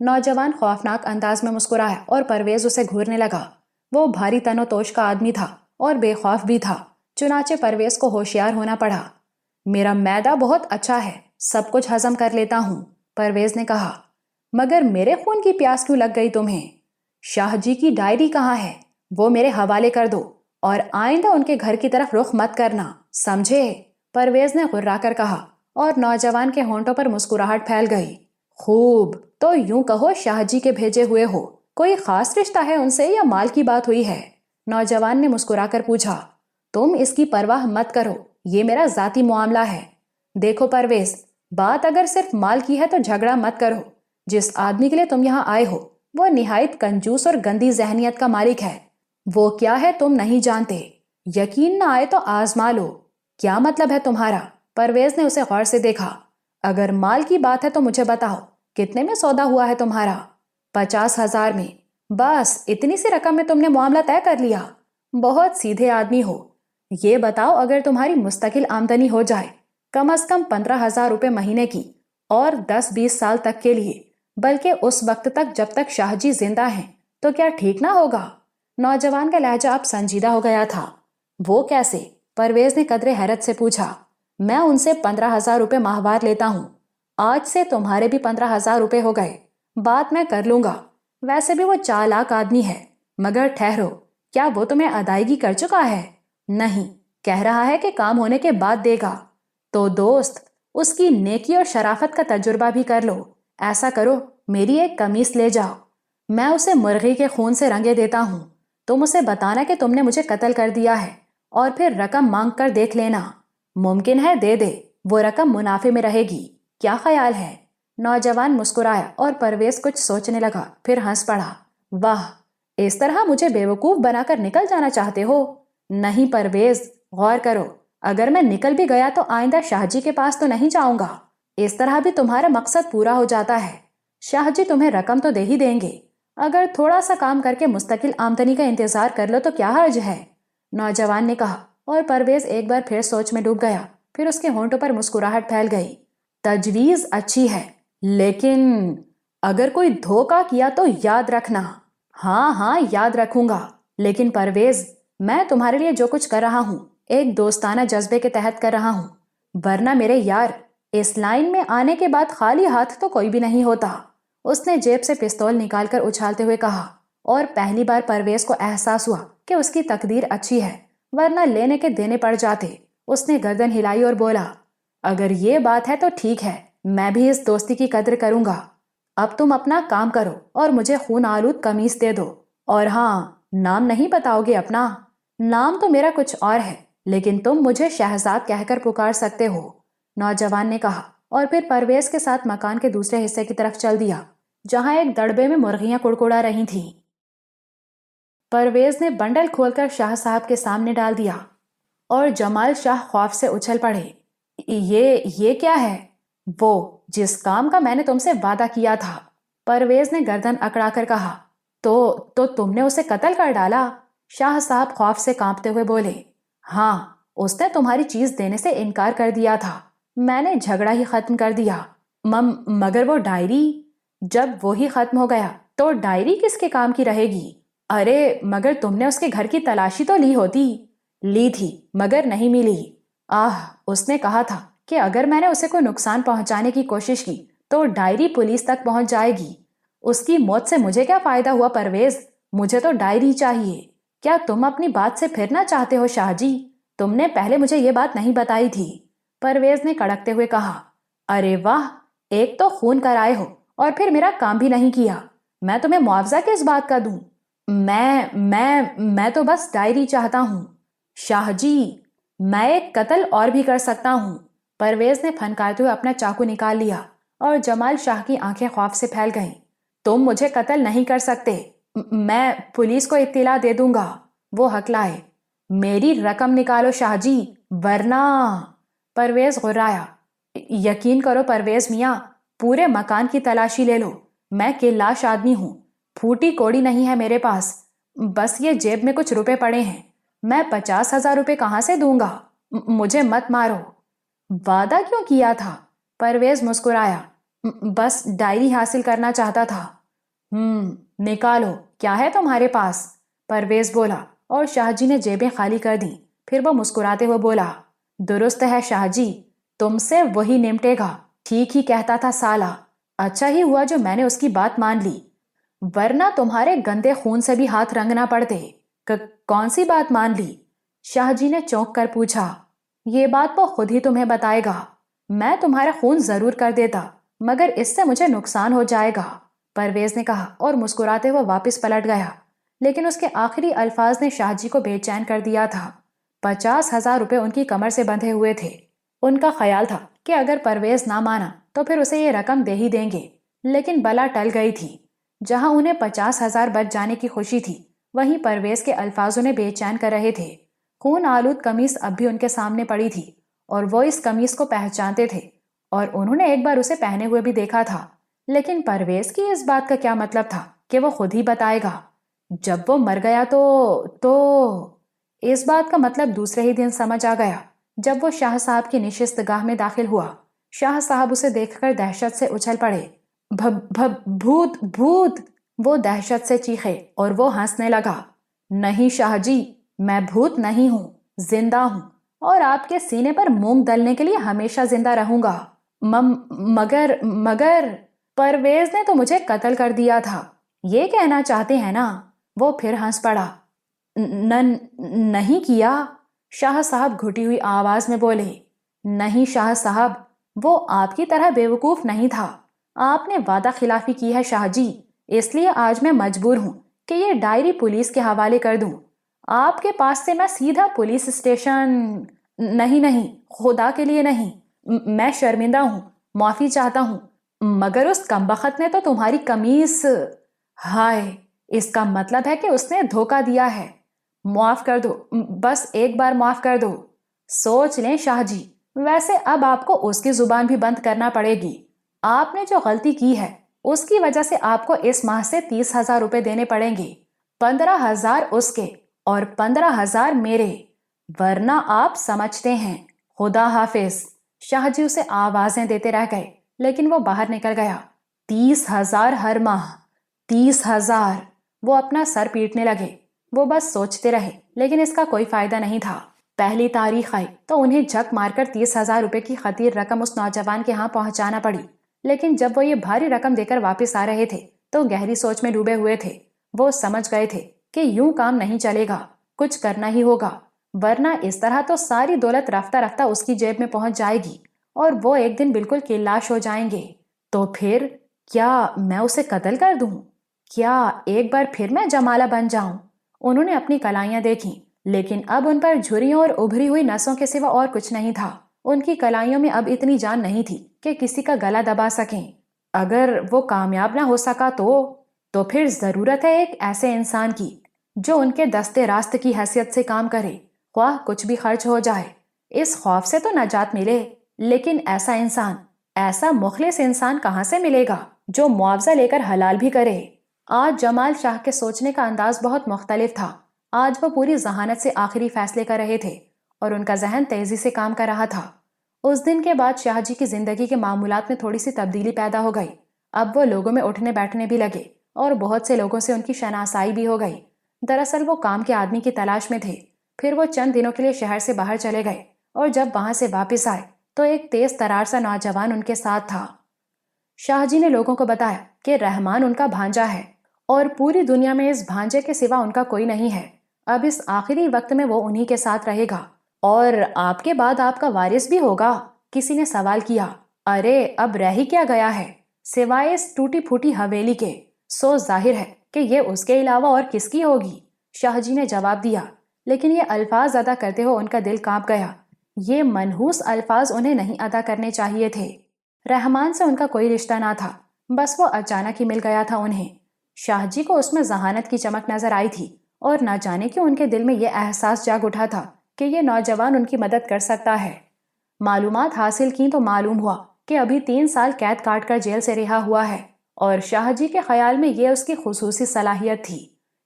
نوجوان خوفناک انداز میں مسکرایا اور پرویز اسے گھورنے لگا۔ وہ بھاری تن و توش کا آدمی تھا اور بے خوف بھی تھا، چنانچہ پرویز کو ہوشیار ہونا پڑا۔ میرا معدہ بہت اچھا ہے، سب کچھ ہضم کر لیتا ہوں، پرویز نے کہا۔ مگر میرے خون کی پیاس کیوں لگ گئی تمہیں؟ شاہ جی کی ڈائری کہاں ہے؟ وہ میرے حوالے کر دو اور آئندہ ان کے گھر کی طرف رخ مت کرنا، سمجھے؟ پرویز نے غرا کر کہا اور نوجوان کے ہونٹوں پر مسکراہٹ پھیل گئی۔ خوب، تو یوں کہو شاہ جی کے بھیجے ہوئے ہو، کوئی خاص رشتہ ہے ان سے یا مال کی بات ہوئی ہے؟ نوجوان نے مسکرا کر پوچھا۔ تم اس کی پرواہ مت کرو، یہ میرا ذاتی معاملہ ہے۔ دیکھو پرویز، بات اگر صرف مال کی ہے تو جھگڑا مت کرو۔ جس آدمی کے لیے تم یہاں آئے ہو وہ نہایت کنجوس اور گندی ذہنیت کا مالک ہے۔ وہ کیا ہے تم نہیں جانتے، یقین نہ آئے تو آزما لو۔ کیا مطلب ہے تمہارا؟ پرویز نے اسے غور سے دیکھا۔ اگر مال کی بات ہے تو مجھے بتاؤ، کتنے میں سودا ہوا ہے تمہارا؟ 50,000 میں۔ بس اتنی سی رقم میں تم نے معاملہ طے کر لیا؟ بہت سیدھے آدمی ہو۔ یہ بتاؤ، اگر تمہاری مستقل آمدنی ہو جائے کم از کم 15,000 روپے مہینے کی، اور 10-20 سال تک کے لیے، بلکہ اس وقت تک جب تک شاہ جی زندہ ہیں، تو کیا ٹھیک نہ ہوگا؟ نوجوان کا لہجہ اب سنجیدہ ہو گیا تھا۔ وہ کیسے؟ پرویز نے قدرے حیرت سے پوچھا۔ میں ان سے 15,000 روپے ماہوار لیتا ہوں۔ آج سے تمہارے بھی 15,000 روپے ہو گئے۔ بات میں کر لوں گا۔ ویسے بھی وہ چالاک آدمی ہے، مگر ٹھہرو، کیا وہ تمہیں ادائیگی کر چکا ہے؟ نہیں، کہہ رہا ہے کہ کام ہونے کے بعد دے گا۔ تو دوست، اس کی نیکی اور شرافت کا تجربہ بھی کر لو۔ ایسا کرو، میری ایک قمیص لے جاؤ، میں اسے مرغی کے خون سے رنگے دیتا ہوں۔ تم اسے بتانا کہ تم نے مجھے قتل کر دیا ہے، اور پھر رقم مانگ کر دیکھ لینا، ممکن ہے دے دے۔ وہ رقم منافع میں رہے گی۔ کیا خیال ہے؟ نوجوان مسکرایا اور پرویز کچھ سوچنے لگا، پھر ہنس پڑا۔ واہ، اس طرح مجھے بیوقوف بنا کر نکل جانا چاہتے ہو؟ نہیں پرویز، غور کرو، اگر میں نکل بھی گیا تو آئندہ شاہ جی کے پاس تو نہیں جاؤں گا۔ اس طرح بھی تمہارا مقصد پورا ہو جاتا ہے۔ شاہ جی تمہیں رقم تو دے ہی دیں گے، اگر تھوڑا سا کام کر کے مستقل آمدنی کا انتظار کر لو تو کیا حرج ہے؟ نوجوان نے کہا، اور پرویز ایک بار پھر سوچ میں ڈوب گیا۔ پھر اس کے ہونٹوں پر مسکراہٹ پھیل گئی۔ تجویز اچھی ہے، لیکن اگر کوئی دھوکہ کیا تو یاد رکھنا۔ ہاں ہاں، یاد رکھوں گا، لیکن پرویز، میں تمہارے لیے جو کچھ کر رہا ہوں ایک دوستانہ جذبے کے تحت کر رہا ہوں، ورنہ میرے یار، اس لائن میں آنے کے بعد خالی ہاتھ تو کوئی بھی نہیں ہوتا۔ اس نے جیب سے پستول نکال کر اچھالتے ہوئے کہا، اور پہلی بار پرویز کو احساس ہوا کہ اس کی تقدیر اچھی ہے، ورنہ لینے کے دینے پڑ جاتے۔ اس نے گردن ہلائی اور بولا، اگر یہ بات ہے تو ٹھیک ہے، میں بھی اس دوستی کی قدر کروں گا۔ اب تم اپنا کام کرو اور مجھے خون آلود قمیص دے دو، اور ہاں، نام نہیں بتاؤ گے اپنا؟ نام تو میرا کچھ اور ہے، لیکن تم مجھے شہزاد کہہ کر پکار سکتے ہو، نوجوان نے کہا، اور پھر پرویز کے ساتھ مکان کے دوسرے حصے کی طرف چل دیا، جہاں ایک دڑبے میں مرغیاں کڑکڑا رہی تھیں۔ پرویز نے بنڈل کھول کر شاہ صاحب کے سامنے ڈال دیا، اور جمال شاہ خوف سے اچھل پڑے۔ یہ کیا ہے؟ وہ جس کام کا میں نے تم سے وعدہ کیا تھا، پرویز نے گردن اکڑا کر کہا۔ تو تم نے اسے قتل کر ڈالا؟ شاہ صاحب خوف سے کانپتے ہوئے بولے۔ ہاں، اس نے تمہاری چیز دینے سے انکار کر دیا تھا، میں نے جھگڑا ہی ختم کر دیا۔ مگر وہ ڈائری؟ جب وہی ختم ہو گیا تو ڈائری کس کے کام کی رہے گی؟ ارے مگر تم نے اس کے گھر کی تلاشی تو لی ہوتی۔ لی تھی، مگر نہیں ملی۔ اس نے کہا تھا کہ اگر میں نے اسے کوئی نقصان پہنچانے کی کوشش کی تو ڈائری پولیس تک پہنچ جائے گی۔ اس کی موت سے مجھے کیا فائدہ ہوا پرویز؟ مجھے تو ڈائری چاہیے۔ کیا تم اپنی بات سے پھرنا چاہتے ہو شاہ جی؟ تم نے پہلے مجھے یہ بات نہیں بتائی تھی، پرویز نے کڑکتے ہوئے کہا۔ ارے واہ، ایک تو خون کرائے ہو اور پھر میرا کام بھی نہیں کیا، میں تمہیں معاوضہ کس بات کا دوں؟ میں تو بس ڈائری چاہتا ہوں شاہ جی۔ میں ایک قتل اور بھی کر سکتا ہوں۔ پرویز نے پھنکارتے ہوئے اپنا چاقو نکال لیا، اور جمال شاہ کی آنکھیں خوف سے پھیل گئیں۔ تم مجھے قتل نہیں کر سکتے، میں پولیس کو اطلاع دے دوں گا، وہ ہکلائے۔ میری رقم نکالو شاہ جی، ورنہ… پرویز غرایا۔ یقین کرو پرویز میاں، پورے مکان کی تلاشی لے لو، میں کلاش آدمی ہوں، پھوٹی کوڑی نہیں ہے میرے پاس، بس یہ جیب میں کچھ روپے پڑے ہیں، میں 50,000 روپے کہاں سے دوں گا؟ مجھے مت مارو۔ وعدہ کیوں کیا تھا؟ پرویز مسکرایا۔ بس ڈائری حاصل کرنا چاہتا تھا۔ نکالو، کیا ہے تمہارے پاس؟ پرویز بولا، اور شاہ جی نے جیبیں خالی کر دیں۔ پھر وہ مسکراتے ہوئے بولا، درست ہے شاہ جی، تم سے وہی نمٹے گا، ٹھیک ہی کہتا تھا سالہ، اچھا ہی ہوا جو میں نے اس کی بات مان لی، ورنہ تمہارے گندے خون سے بھی ہاتھ رنگنا پڑتے۔ کون سی بات مان لی؟ شاہ جی نے چونک کر پوچھا۔ یہ بات وہ خود ہی تمہیں بتائے گا، میں تمہارا خون ضرور کر دیتا، مگر اس سے مجھے نقصان ہو جائے گا، پرویز نے کہا، اور مسکراتے ہوئے واپس پلٹ گیا، لیکن اس کے آخری الفاظ نے شاہ جی کو بے چین کر دیا تھا۔ 50,000 روپے ان کی کمر سے بندھے ہوئے تھے۔ ان کا خیال تھا کہ اگر پرویز نہ مانا تو پھر اسے یہ رقم دے ہی دیں گے، لیکن بلا ٹل گئی تھی۔ جہاں انہیں 50,000 بچ جانے کی خوشی تھی، وہیں پرویز کے الفاظ انہیں بے چین کر رہے تھے۔ خون آلود قمیص اب بھی ان کے سامنے پڑی تھی اور وہ اس قمیص کو پہچانتے تھے اور انہوں نے ایک بار اسے پہنے ہوئے بھی دیکھا تھا، لیکن پرویز کی اس بات کا کیا مطلب تھا کہ وہ خود ہی بتائے گا؟ جب وہ مر گیا تو اس بات کا مطلب دوسرے ہی دن سمجھ آ گیا جب وہ شاہ صاحب کی نشست گاہ میں داخل ہوا۔ شاہ صاحب اسے دیکھ کر دہشت سے اچھل پڑے۔ بھوت بھوت! وہ دہشت سے چیخے اور وہ ہنسنے لگا۔ نہیں شاہ جی، میں بھوت نہیں ہوں، زندہ ہوں اور آپ کے سینے پر مونگ ڈلنے کے لیے ہمیشہ زندہ رہوں گا۔ مگر پرویز نے تو مجھے قتل کر دیا تھا، یہ کہنا چاہتے ہیں نا؟ وہ پھر ہنس پڑا۔ نہیں کیا، شاہ صاحب گھٹی ہوئی آواز میں بولے۔ نہیں شاہ صاحب، وہ آپ کی طرح بیوقوف نہیں تھا۔ آپ نے وعدہ خلافی کی ہے شاہ جی، اس لیے آج میں مجبور ہوں کہ یہ ڈائری پولیس کے حوالے کر دوں۔ آپ کے پاس سے میں سیدھا پولیس اسٹیشن… نہیں، خدا کے لیے نہیں، میں شرمندہ ہوں، معافی چاہتا ہوں، مگر اس کمبخت نے تو تمہاری قمیص… ہائے، اس کا مطلب ہے کہ اس نے دھوکہ دیا ہے۔ معاف کر دو، بس ایک بار معاف کر دو۔ سوچ لیں شاہ جی، ویسے اب آپ کو اس کی زبان بھی بند کرنا پڑے گی۔ آپ نے جو غلطی کی ہے اس کی وجہ سے آپ کو اس ماہ سے 30,000 روپے دینے پڑیں گے، 15,000 اس کے اور 15,000 میرے، ورنہ آپ سمجھتے ہیں۔ خدا حافظ۔ شاہ جی اسے آوازیں دیتے رہ گئے لیکن وہ باہر نکل گیا۔ 30,000 ہر ماہ، 30,000! وہ اپنا سر پیٹنے لگے۔ وہ بس سوچتے رہے لیکن اس کا کوئی فائدہ نہیں تھا۔ پہلی تاریخ آئی تو انہیں جھک مار کر 30,000 روپے کی خطیر رقم اس نوجوان کے ہاں پہنچانا پڑی، لیکن جب وہ یہ بھاری رقم دے کر واپس آ رہے تھے تو گہری سوچ میں ڈوبے ہوئے تھے۔ وہ سمجھ گئے تھے کہ یوں کام نہیں چلے گا، کچھ کرنا ہی ہوگا، ورنہ اس طرح تو ساری دولت رفتہ رفتہ اس کی جیب میں پہنچ جائے گی اور وہ ایک دن بالکل کلاش ہو جائیں گے۔ تو پھر کیا میں اسے قتل کر دوں؟ کیا ایک بار پھر میں جمالہ بن جاؤں؟ انہوں نے اپنی کلائیاں دیکھیں لیکن اب ان پر جھریوں اور ابھری ہوئی نسوں کے سوا اور کچھ نہیں تھا۔ ان کی کلائیوں میں اب اتنی جان نہیں تھی کہ کسی کا گلا دبا سکیں۔ اگر وہ کامیاب نہ ہو سکا تو پھر ضرورت ہے ایک ایسے انسان کی جو ان کے دستے راست کی حیثیت سے کام کرے، خواہ کچھ بھی خرچ ہو جائے۔ اس خوف سے تو نجات ملے، لیکن ایسا انسان، ایسا مخلص انسان کہاں سے ملے گا جو معاوضہ لے کر حلال بھی کرے؟ آج جمال شاہ کے سوچنے کا انداز بہت مختلف تھا۔ آج وہ پوری ذہانت سے آخری فیصلے کر رہے تھے اور ان کا ذہن تیزی سے کام کر رہا تھا۔ اس دن کے بعد شاہ جی کی زندگی کے معمولات میں تھوڑی سی تبدیلی پیدا ہو گئی۔ اب وہ لوگوں میں اٹھنے بیٹھنے بھی لگے اور بہت سے لوگوں سے ان کی شناسائی بھی ہو گئی۔ دراصل وہ کام کے آدمی کی تلاش میں تھے۔ پھر وہ چند دنوں کے لیے شہر سے باہر چلے گئے اور جب وہاں سے واپس آئے تو ایک تیز ترار سا نوجوان ان کے ساتھ تھا۔ شاہ جی نے لوگوں کو بتایا کہ رحمان ان کا بھانجا ہے اور پوری دنیا میں اس بھانجے کے سوا ان کا کوئی نہیں ہے۔ اب اس آخری وقت میں وہ انہی کے ساتھ رہے گا۔ اور آپ کے بعد آپ کا وارث بھی ہوگا؟ کسی نے سوال کیا۔ ارے اب رہ ہی کیا گیا ہے سوائے اس ٹوٹی پھوٹی حویلی کے؟ سو ظاہر ہے کہ یہ اس کے علاوہ اور کس کی ہوگی؟ شاہ جی نے جواب دیا، لیکن یہ الفاظ ادا کرتے ہو ان کا دل کانپ گیا۔ یہ منحوس الفاظ انہیں نہیں ادا کرنے چاہیے تھے۔ رحمان سے ان کا کوئی رشتہ نہ تھا، بس وہ اچانک ہی مل گیا تھا انہیں۔ شاہ جی کو اس میں ذہانت کی چمک نظر آئی تھی اور نہ جانے کیوں ان کے دل میں یہ احساس جاگ اٹھا تھا کہ یہ نوجوان ان کی مدد کر سکتا ہے۔ معلومات حاصل کی تو معلوم ہوا کہ ابھی 3 سال قید کاٹ کر جیل سے رہا ہوا ہے اور شاہ جی کے خیال میں یہ اس کی خصوصی صلاحیت تھی۔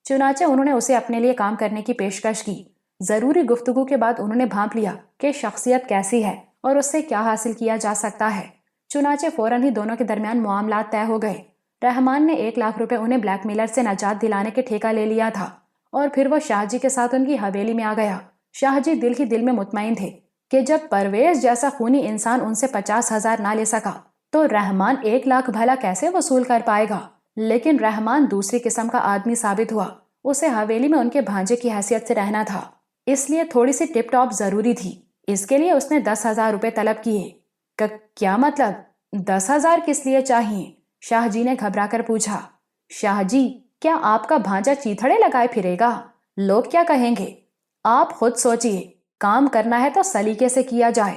چنانچہ انہوں نے اسے اپنے لیے کام کرنے کی پیشکش کی۔ ضروری گفتگو کے بعد انہوں نے بھانپ لیا کہ شخصیت کیسی ہے اور اس سے کیا حاصل کیا جا سکتا ہے۔ چنانچہ فوراً ہی دونوں کے درمیان معاملات طے ہو گئے۔ رحمان نے 1 لاکھ روپے انہیں بلیک میلر سے نجات دلانے کے ٹھیکہ لے لیا تھا اور پھر وہ شاہ جی کے ساتھ ان کی حویلی میں آ گیا۔ شاہ جی دل ہی دل میں مطمئن تھے کہ جب پرویز جیسا خونی انسان ان سے 50,000 نہ لے سکا تو رحمان 1 لاکھ بھلا کیسے وصول کر پائے گا؟ لیکن رحمان دوسری قسم کا آدمی ثابت ہوا۔ اسے حویلی میں ان کے بھانجے کی حیثیت سے رہنا تھا، اس لیے تھوڑی سی ٹپ ٹاپ ضروری تھی۔ اس کے لیے اس نے 10,000 روپے طلب کیے۔ کیا مطلب؟ 10,000 کس لیے چاہیے؟ شاہ جی نے گھبرا کر پوچھا۔ شاہ جی، کیا آپ کا بھانجا چیتھڑے لگائے پھرے گا؟ لوگ کیا کہیں گے؟ آپ خود سوچئے۔ کام کرنا ہے تو سلیقے سے کیا جائے،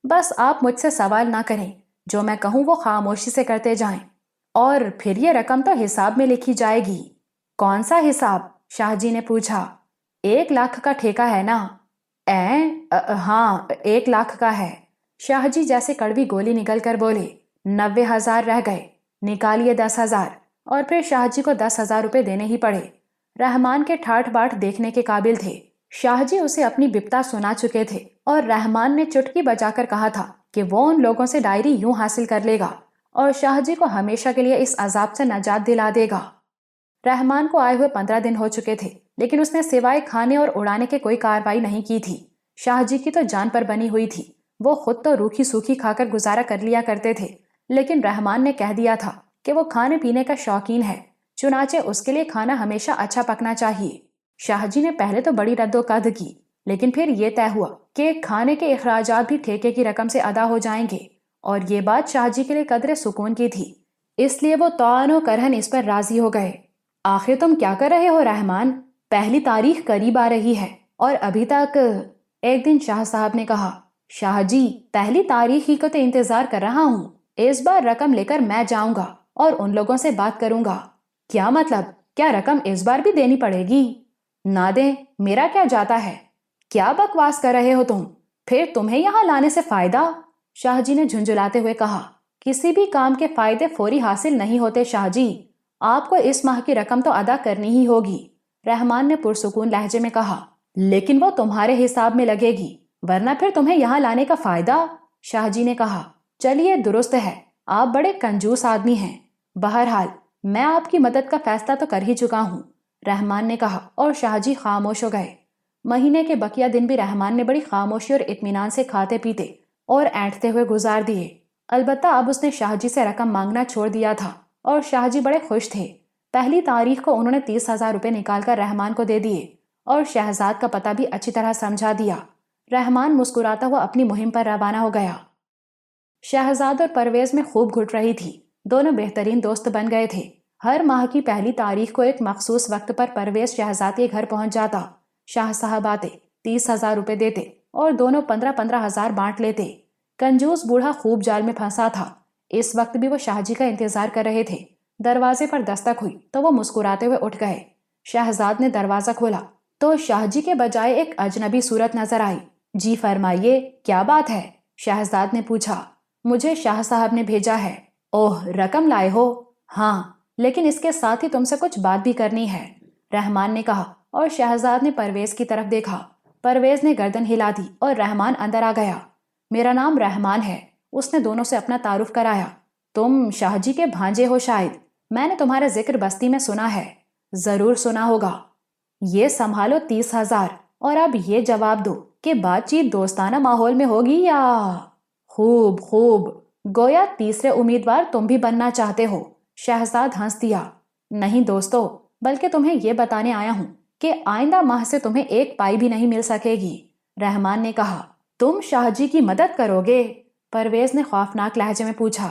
بس آپ مجھ سے سوال نہ کریں، جو میں کہوں وہ خاموشی سے کرتے جائیں، اور پھر یہ رقم تو حساب میں لکھی جائے گی۔ کون سا حساب؟ شاہ جی نے پوچھا۔ 1 لاکھ کا ٹھیکہ ہے نا؟ ہاں 1 لاکھ کا ہے۔ شاہ جی جیسے کڑوی گولی نکل کر بولے۔ 90,000 رہ گئے، نکالیے 10,000۔ اور پھر شاہ جی کو 10,000 روپے دینے ہی پڑے۔ رحمان کے ٹھاٹھ باٹھ دیکھنے کے قابل تھے۔ شاہ جی اسے اپنی بپتا سنا چکے تھے، اور رحمان نے چٹکی بجا کر کہا تھا کہ وہ ان لوگوں سے ڈائری یوں حاصل کر لے گا اور شاہ جی کو ہمیشہ کے لیے اس عذاب سے نجات دلا دے گا۔ رحمان کو آئے ہوئے 15 دن ہو چکے تھے، لیکن اس نے سوائے کھانے اور اڑانے کے کوئی کاروائی نہیں کی تھی۔ شاہ جی کی تو جان پر بنی ہوئی تھی، وہ خود تو روکھی سوکھی کھا کر گزارا کر لیا کرتے تھے، لیکن رحمان نے کہہ دیا تھا کہ وہ کھانے پینے کا شوقین ہے، چنانچہ اس کے لیے کھانا ہمیشہ اچھا پکنا چاہیے۔ شاہ جی نے پہلے تو بڑی رد و قد کی، لیکن پھر یہ طے ہوا کہ کھانے کے اخراجات بھی ٹھیکے کی رقم سے ادا ہو جائیں گے، اور یہ بات شاہ جی کے لیے قدر سکون کی تھی، اس لیے وہ طوعاً و کرہن اس پر راضی ہو گئے۔ آخر تم کیا کر رہے ہو رحمان؟ پہلی تاریخ قریب آ رہی ہے اور ابھی تک… ایک دن شاہ صاحب نے کہا، شاہ جی پہلی تاریخ ہی کو تو انتظار کر رہا ہوں، اس بار رقم لے کر میں جاؤں گا اور ان لوگوں سے بات کروں گا۔ کیا مطلب؟ کیا رقم اس بار بھی دینی پڑے گی؟ نہ دیں، میرا کیا جاتا ہے؟ کیا بکواس کر رہے ہو تم؟ پھر تمہیں یہاں لانے سے فائدہ؟ شاہ جی نے جھنجھلاتے ہوئے کہا، کسی بھی کام کے فائدے فوری حاصل نہیں ہوتے شاہ جی، آپ کو اس ماہ کی رقم تو ادا کرنی ہی ہوگی۔ رحمان نے پرسکون لہجے میں کہا، لیکن وہ تمہارے حساب میں لگے گی، ورنہ پھر تمہیں یہاں لانے کا فائدہ؟ شاہ جی نے کہا، چلیے درست ہے، آپ بڑے کنجوس آدمی ہیں، بہرحال میں آپ کی مدد کا فیصلہ تو کر ہی چکا ہوں، رحمان نے کہا، اور شاہ جی خاموش ہو گئے۔ مہینے کے بقیہ دن بھی رحمان نے بڑی خاموشی اور اطمینان سے کھاتے پیتے اور اینٹتے ہوئے گزار دیے۔ البتہ اب اس نے شاہ جی سے رقم مانگنا چھوڑ دیا تھا، اور شاہ جی بڑے خوش تھے۔ پہلی تاریخ کو انہوں نے 30,000 روپے نکال کر رحمان کو دے دیے اور شہزاد کا پتہ بھی اچھی طرح سمجھا دیا۔ رحمان مسکراتا ہوا اپنی مہم پر روانہ ہو گیا۔ شہزاد اور پرویز میں خوب گھٹ رہی تھی، دونوں بہترین دوست بن گئے تھے۔ ہر ماہ کی پہلی تاریخ کو ایک مخصوص وقت پر پرویز شہزاد کے گھر پہنچ جاتا، شاہ صاحب آتے، 30,000 روپے دیتے اور دونوں 15,000 بانٹ لیتے۔ کنجوس بوڑھا خوب جال میں پھنسا تھا۔ اس وقت بھی وہ شاہ جی کا انتظار کر رہے تھے۔ دروازے پر دستک ہوئی تو وہ مسکراتے ہوئے اٹھ گئے۔ شہزاد نے دروازہ کھولا تو شاہ جی کے بجائے ایک اجنبی صورت نظر آئی۔ جی فرمائیے، کیا بات ہے؟ شہزاد نے پوچھا۔ مجھے شاہ صاحب نے بھیجا ہے۔ اوہ، رقم لائے ہو؟ ہاں، لیکن اس کے ساتھ ہی تم سے کچھ بات بھی کرنی ہے، رحمان نے کہا، اور شہزاد نے پرویز کی طرف دیکھا۔ پرویز نے گردن ہلا دی اور رحمان اندر آ گیا۔ میرا نام رحمان ہے، اس نے دونوں سے اپنا تعارف کرایا۔ تم شاہ جی کے بھانجے ہو شاید، میں نے تمہارا ذکر بستی میں سنا ہے۔ ضرور سنا ہوگا۔ یہ سنبھالو 30,000، اور اب یہ جواب دو کہ بات چیت دوستانہ ماحول میں ہوگی یا… خوب خوب، گویا تیسرے امیدوار تم بھی بننا چاہتے ہو۔ شہزاد ہنس دیا۔ نہیں دوستو، بلکہ تمہیں یہ بتانے آیا ہوں کہ آئندہ ماہ سے تمہیں 1 پائی بھی نہیں مل سکے گی، رحمان نے کہا۔ تم شاہ جی کی مدد کرو گے؟ پرویز نے خوفناک لہجے میں پوچھا۔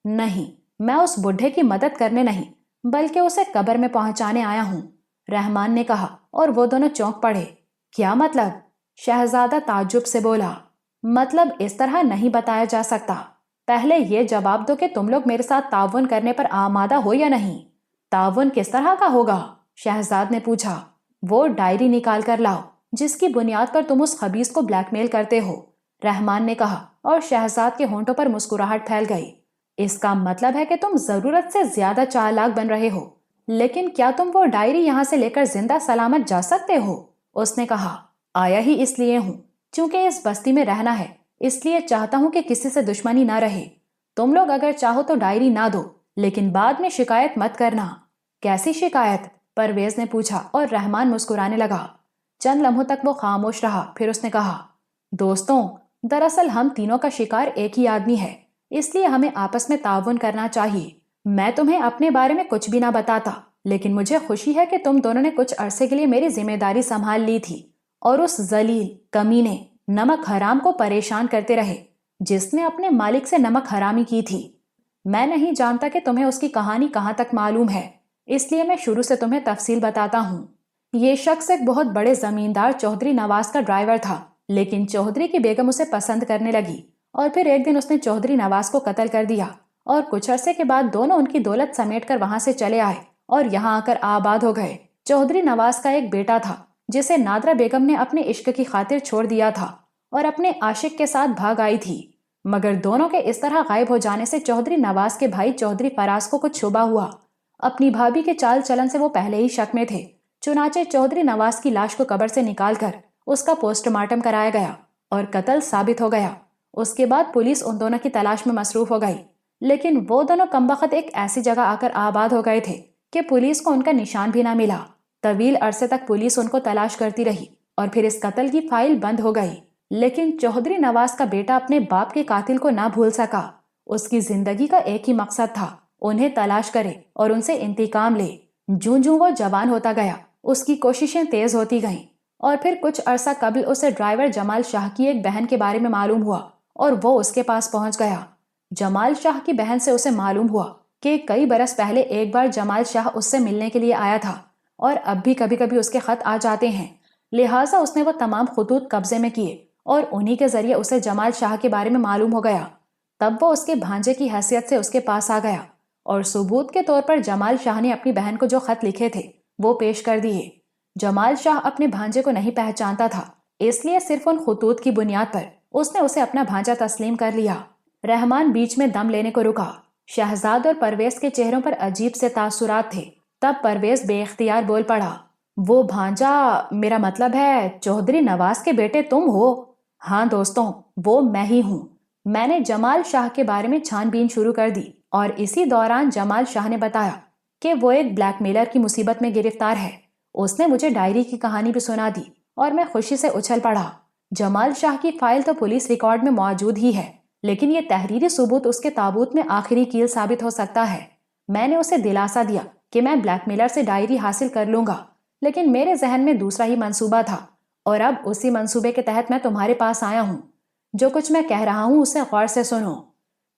نہیں، میں اس بڈھے کی مدد کرنے نہیں، بلکہ اسے قبر میں پہنچانے آیا ہوں، رحمان نے کہا، اور وہ دونوں چونک پڑے۔ کیا مطلب؟ شہزادہ تعجب سے بولا۔ مطلب اس طرح نہیں بتایا جا سکتا۔ پہلے یہ جواب دو کہ تم لوگ میرے ساتھ تعاون کرنے پر آمادہ ہو یا نہیں۔ تعاون کس طرح کا ہوگا؟ شہزاد نے پوچھا۔ وہ ڈائری نکال کر لاؤ جس کی بنیاد پر تم اس خبیث کو بلیک میل کرتے ہو، رحمان نے کہا، اور شہزاد کے ہونٹوں پر مسکراہٹ پھیل گئی۔ اس کا مطلب ہے کہ تم ضرورت سے زیادہ چالاک بن رہے ہو، لیکن کیا تم وہ ڈائری یہاں سے لے کر زندہ سلامت جا سکتے ہو؟ اس نے کہا، آیا ہی اس لیے ہوں چونکہ اس بستی میں رہنا ہے، اس لیے چاہتا ہوں کہ کسی سے دشمنی نہ رہے۔ تم لوگ اگر چاہو تو ڈائری نہ دو، لیکن بعد میں شکایت مت کرنا۔ کیسی شکایت؟ پرویز نے پوچھا، اور رحمان مسکرانے لگا۔ چند لمحوں تک وہ خاموش رہا، پھر اس نے کہا، دوستوں، دراصل ہم تینوں کا شکار ایک ہی آدمی ہے، اس لیے ہمیں آپس میں تعاون کرنا چاہیے۔ میں تمہیں اپنے بارے میں کچھ بھی نہ بتاتا، لیکن مجھے خوشی ہے کہ تم دونوں نے کچھ عرصے کے لیے میری ذمہ داری سنبھال لی تھی اور اس ذلیل کمینے نمک حرام کو پریشان کرتے رہے جس نے اپنے مالک سے نمک حرامی کی تھی۔ میں نہیں جانتا کہ تمہیں اس کی کہانی کہاں تک معلوم ہے، اس لیے میں شروع سے تمہیں تفصیل بتاتا ہوں۔ یہ شخص ایک بہت بڑے زمیندار چودھری نواز کا ڈرائیور تھا لیکن چودھری کی بیگم اسے پسند کرنے لگی اور پھر ایک دن اس نے چودھری نواز کو قتل کر دیا اور کچھ عرصے کے بعد دونوں ان کی دولت سمیٹ کر وہاں سے چلے آئے اور یہاں آ کر آباد ہو گئے۔ چودھری نواز کا ایک بیٹا تھا جسے نادرا بیگم نے اپنے عشق کی خاطر چھوڑ دیا تھا اور اپنے عاشق کے ساتھ بھاگ آئی تھی، مگر دونوں کے اس طرح غائب ہو جانے سے چودھری نواز کے بھائی چودھری فراز کو کچھ شبہ ہوا۔ اپنی بھابھی کے چال چلن سے وہ پہلے ہی شک میں تھے، چنانچہ چودھری نواز کی لاش کو قبر سے نکال کر اس کا پوسٹ مارٹم کرایا گیا اور قتل ثابت ہو گیا۔ اس کے بعد پولیس ان دونوں کی تلاش میں مصروف ہو گئی، لیکن وہ دونوں کمبخت ایک ایسی جگہ آ کر آباد ہو گئے تھے کہ پولیس کو ان کا نشان بھی نہ ملا۔ طویل عرصے تک پولیس ان کو تلاش کرتی رہی اور پھر اس قتل کی فائل بند ہو گئی، لیکن چودھری نواز کا بیٹا اپنے باپ کے قاتل کو نہ بھول سکا۔ اس کی زندگی کا ایک ہی مقصد تھا، انہیں تلاش کرے اور ان سے انتقام لے۔ جوں جوں وہ جوان ہوتا گیا اس کی کوششیں تیز ہوتی گئیں اور پھر کچھ عرصہ قبل اسے ڈرائیور جمال شاہ کی ایک بہن کے بارے میں معلوم ہوا اور وہ اس کے پاس پہنچ گیا۔ جمال شاہ کی بہن سے اسے معلوم ہوا کہ کئی برس پہلے ایک بار جمال شاہ اس سے ملنے کے لیے آیا تھا اور اب بھی کبھی کبھی اس کے خط آ جاتے ہیں، لہٰذا اس نے وہ تمام خطوط قبضے میں کیے اور انہی کے ذریعے اسے جمال شاہ کے بارے میں معلوم ہو گیا۔ تب وہ اس کے بھانجے کی حیثیت سے اس کے پاس آ گیا اور ثبوت کے طور پر جمال شاہ نے اپنی بہن کو جو خط لکھے تھے وہ پیش کر دیے۔ جمال شاہ اپنے بھانجے کو نہیں پہچانتا تھا، اس لیے صرف ان خطوط کی بنیاد پر اس نے اسے اپنا بھانجا تسلیم کر لیا۔ رحمان بیچ میں دم لینے کو رکا۔ شہزاد اور پرویز کے چہروں پر عجیب سے تاثرات تھے۔ تب پرویز بے اختیار بول پڑا، وہ بھانجا، میرا مطلب ہے چودھری نواز کے بیٹے تم ہو؟ ہاں دوستوں، وہ میں ہی ہوں۔ میں نے جمال شاہ کے بارے میں چھان بین شروع کر دی اور اسی دوران جمال شاہ نے بتایا کہ وہ ایک بلیک میلر کی مصیبت میں گرفتار ہے۔ اس نے مجھے ڈائری کی کہانی بھی سنا دی اور میں خوشی سے اچھل پڑا۔ جمال شاہ کی فائل تو پولیس ریکارڈ میں موجود ہی ہے، لیکن یہ تحریری ثبوت اس کے تابوت میں آخری کیل ثابت ہو سکتا ہے۔ میں نے اسے دلاسا دیا کہ میں بلیک میلر سے ڈائری حاصل کر لوں گا، لیکن میرے ذہن میں دوسرا ہی منصوبہ تھا اور اب اسی منصوبے کے تحت میں تمہارے پاس آیا ہوں۔ جو کچھ میں کہہ رہا ہوں اسے غور سے سنو۔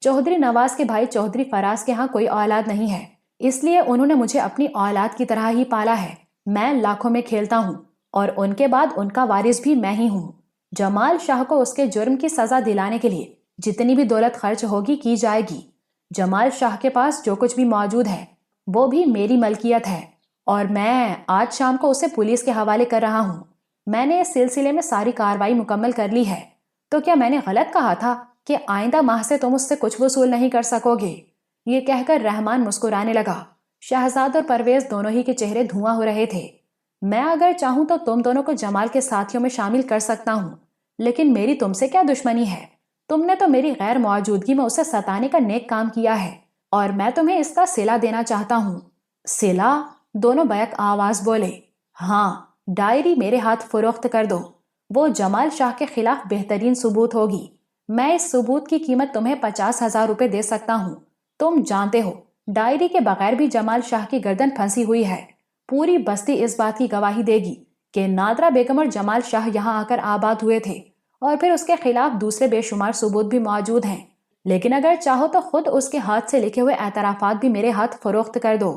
چودھری نواز کے بھائی چودھری فراز کے ہاں کوئی اولاد نہیں ہے، اس لیے انہوں نے مجھے اپنی اولاد کی طرح ہی پالا ہے۔ میں لاکھوں میں کھیلتا ہوں اور ان کے بعد ان کا وارث بھی میں ہی ہوں۔ جمال شاہ کو اس کے جرم کی سزا دلانے کے لیے جتنی بھی دولت خرچ ہوگی کی جائے گی۔ جمال شاہ کے پاس جو کچھ بھی موجود ہے وہ بھی میری ملکیت ہے اور میں آج شام کو اسے پولیس کے حوالے کر رہا ہوں۔ میں نے اس سلسلے میں ساری کارروائی مکمل کر لی ہے۔ تو کیا میں نے غلط کہا تھا کہ آئندہ ماہ سے تم اس سے کچھ وصول نہیں کر سکو گے؟ یہ کہہ کر رحمان مسکرانے لگا۔ شہزاد اور پرویز دونوں ہی کے چہرے دھواں ہو رہے تھے۔ میں اگر چاہوں تو تم دونوں کو جمال کے ساتھیوں میں شامل کر سکتا ہوں، لیکن میری تم سے کیا دشمنی ہے؟ تم نے تو میری غیر موجودگی میں اسے ستانے کا نیک کام کیا ہے اور میں تمہیں اس کا صلہ دینا چاہتا ہوں۔ صلہ؟ دونوں بیک آواز بولے۔ ہاں، ڈائری میرے ہاتھ فروخت کر دو، وہ جمال شاہ کے خلاف بہترین ثبوت ہوگی۔ میں اس ثبوت کی قیمت تمہیں 50,000 روپے دے سکتا ہوں۔ تم جانتے ہو ڈائری کے بغیر بھی جمال شاہ کی گردن پھنسی ہوئی ہے۔ پوری بستی اس بات کی گواہی دے گی کہ نادرا بیگم اور جمال شاہ یہاں آ کر آباد ہوئے تھے اور پھر اس کے خلاف دوسرے بے شمار ثبوت بھی موجود ہیں، لیکن اگر چاہو تو خود اس کے ہاتھ سے لکھے ہوئے اعترافات بھی میرے ہاتھ فروخت کر دو۔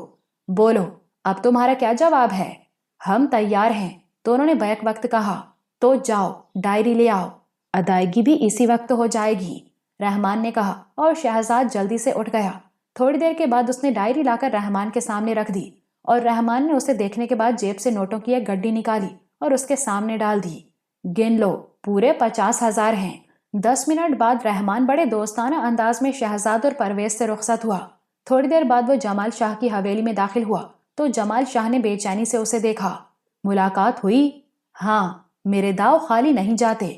بولو، اب تمہارا کیا جواب ہے؟ ہم تیار ہیں، دونوں نے بیک وقت کہا۔ تو جاؤ، ڈائری لے آؤ، ادائیگی بھی اسی وقت ہو جائے گی، رحمان نے کہا اور شہزاد جلدی سے اٹھ گیا۔ تھوڑی دیر کے بعد اس نے ڈائری لا کر رحمان کے سامنے رکھ دی اور رحمان نے اسے دیکھنے کے بعد جیب سے نوٹوں کی ایک گڈی نکالی اور اس کے سامنے ڈال دی۔ گن لو، پورے 50,000 ہیں۔ 10 منٹ بعد رحمان بڑے دوستانہ انداز میں شہزاد اور پرویز سے رخصت ہوا۔ تھوڑی دیر بعد وہ جمال شاہ کی حویلی میں داخل ہوا تو جمال شاہ نے بے چینی سے اسے دیکھا۔ ملاقات ہوئی؟ ہاں، میرے داؤ خالی نہیں جاتے۔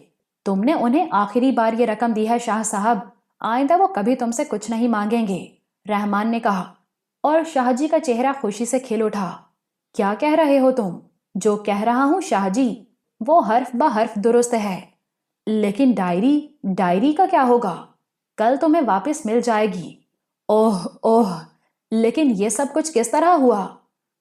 تم نے انہیں آخری بار یہ رقم دی ہے شاہ صاحب، آئندہ وہ کبھی تم سے کچھ نہیں مانگیں گے، رحمان نے کہا اور شاہ جی کا چہرہ خوشی سے کھل اٹھا۔ کیا کہہ رہے ہو تم؟ جو کہہ رہا ہوں شاہ جی وہ حرف بہ حرف درست ہے، لیکن ڈائری کا کیا ہوگا؟ کل تمہیں واپس مل جائے گی۔ اوہ، لیکن یہ سب کچھ کس طرح ہوا؟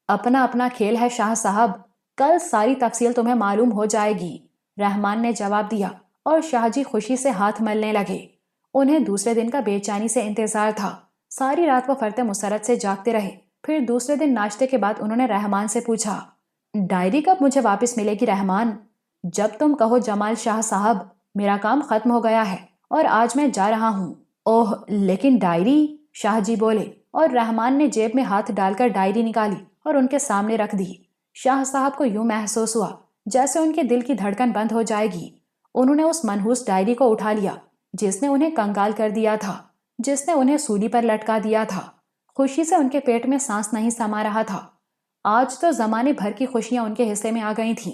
اپنا اپنا کھیل ہے شاہ صاحب، کل ساری تفصیل تمہیں معلوم ہو جائے گی، رحمان نے جواب دیا اور شاہ جی خوشی سے ہاتھ ملنے لگے۔ انہیں دوسرے دن کا بے چینی سے انتظار تھا۔ ساری رات وہ فرتے مسرت سے جاگتے رہے۔ پھر دوسرے دن ناشتے کے بعد انہوں نے رحمان سے پوچھا، ڈائری کب مجھے واپس ملے گی رحمان؟ جب تم کہو جمال شاہ صاحب، میرا کام ختم ہو گیا ہے اور آج میں جا رہا ہوں۔ اوہ لیکن ڈائری، شاہ جی بولے، اور رحمان نے جیب میں ہاتھ ڈال کر ڈائری نکالی اور ان کے سامنے رکھ دی۔ شاہ صاحب کو یوں محسوس ہوا جیسے ان کے دل کی دھڑکن بند ہو جائے گی۔ انہوں نے اس منحوس ڈائری کو اٹھا لیا جس نے انہیں کنگال کر دیا تھا، جس نے انہیں سولی پر لٹکا دیا تھا۔ خوشی سے ان کے پیٹ میں سانس نہیں سما رہا تھا۔ آج تو زمانے بھر کی خوشیاں ان کے حصے میں آ گئی تھیں۔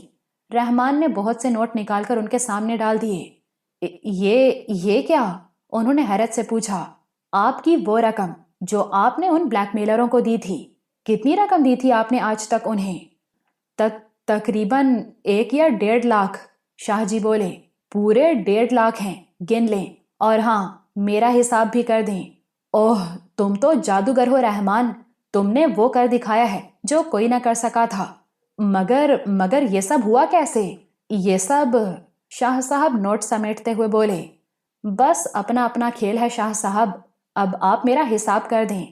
رحمان نے بہت سے نوٹ نکال کر ان کے سامنے ڈال دیے۔ یہ کیا؟ انہوں نے حیرت سے پوچھا۔ آپ کی وہ رقم جو آپ نے ان بلیک میلروں کو دی تھی۔ کتنی رقم دی تھی آپ نے آج تک انہیں؟ تقریباً 1 یا 1.5 لاکھ، شاہ جی بولے۔ پورے 1.5 لاکھ ہیں، گن لیں، اور ہاں میرا حساب بھی کر دیں۔ اوہ تم تو جادوگر ہو رحمان، تم نے وہ کر دکھایا ہے جو کوئی نہ کر سکا تھا۔ مگر یہ سب ہوا کیسے؟ یہ سب، شاہ صاحب نوٹ سمیٹتے ہوئے بولے۔ بس اپنا اپنا کھیل ہے شاہ صاحب، اب آپ میرا حساب کر دیں۔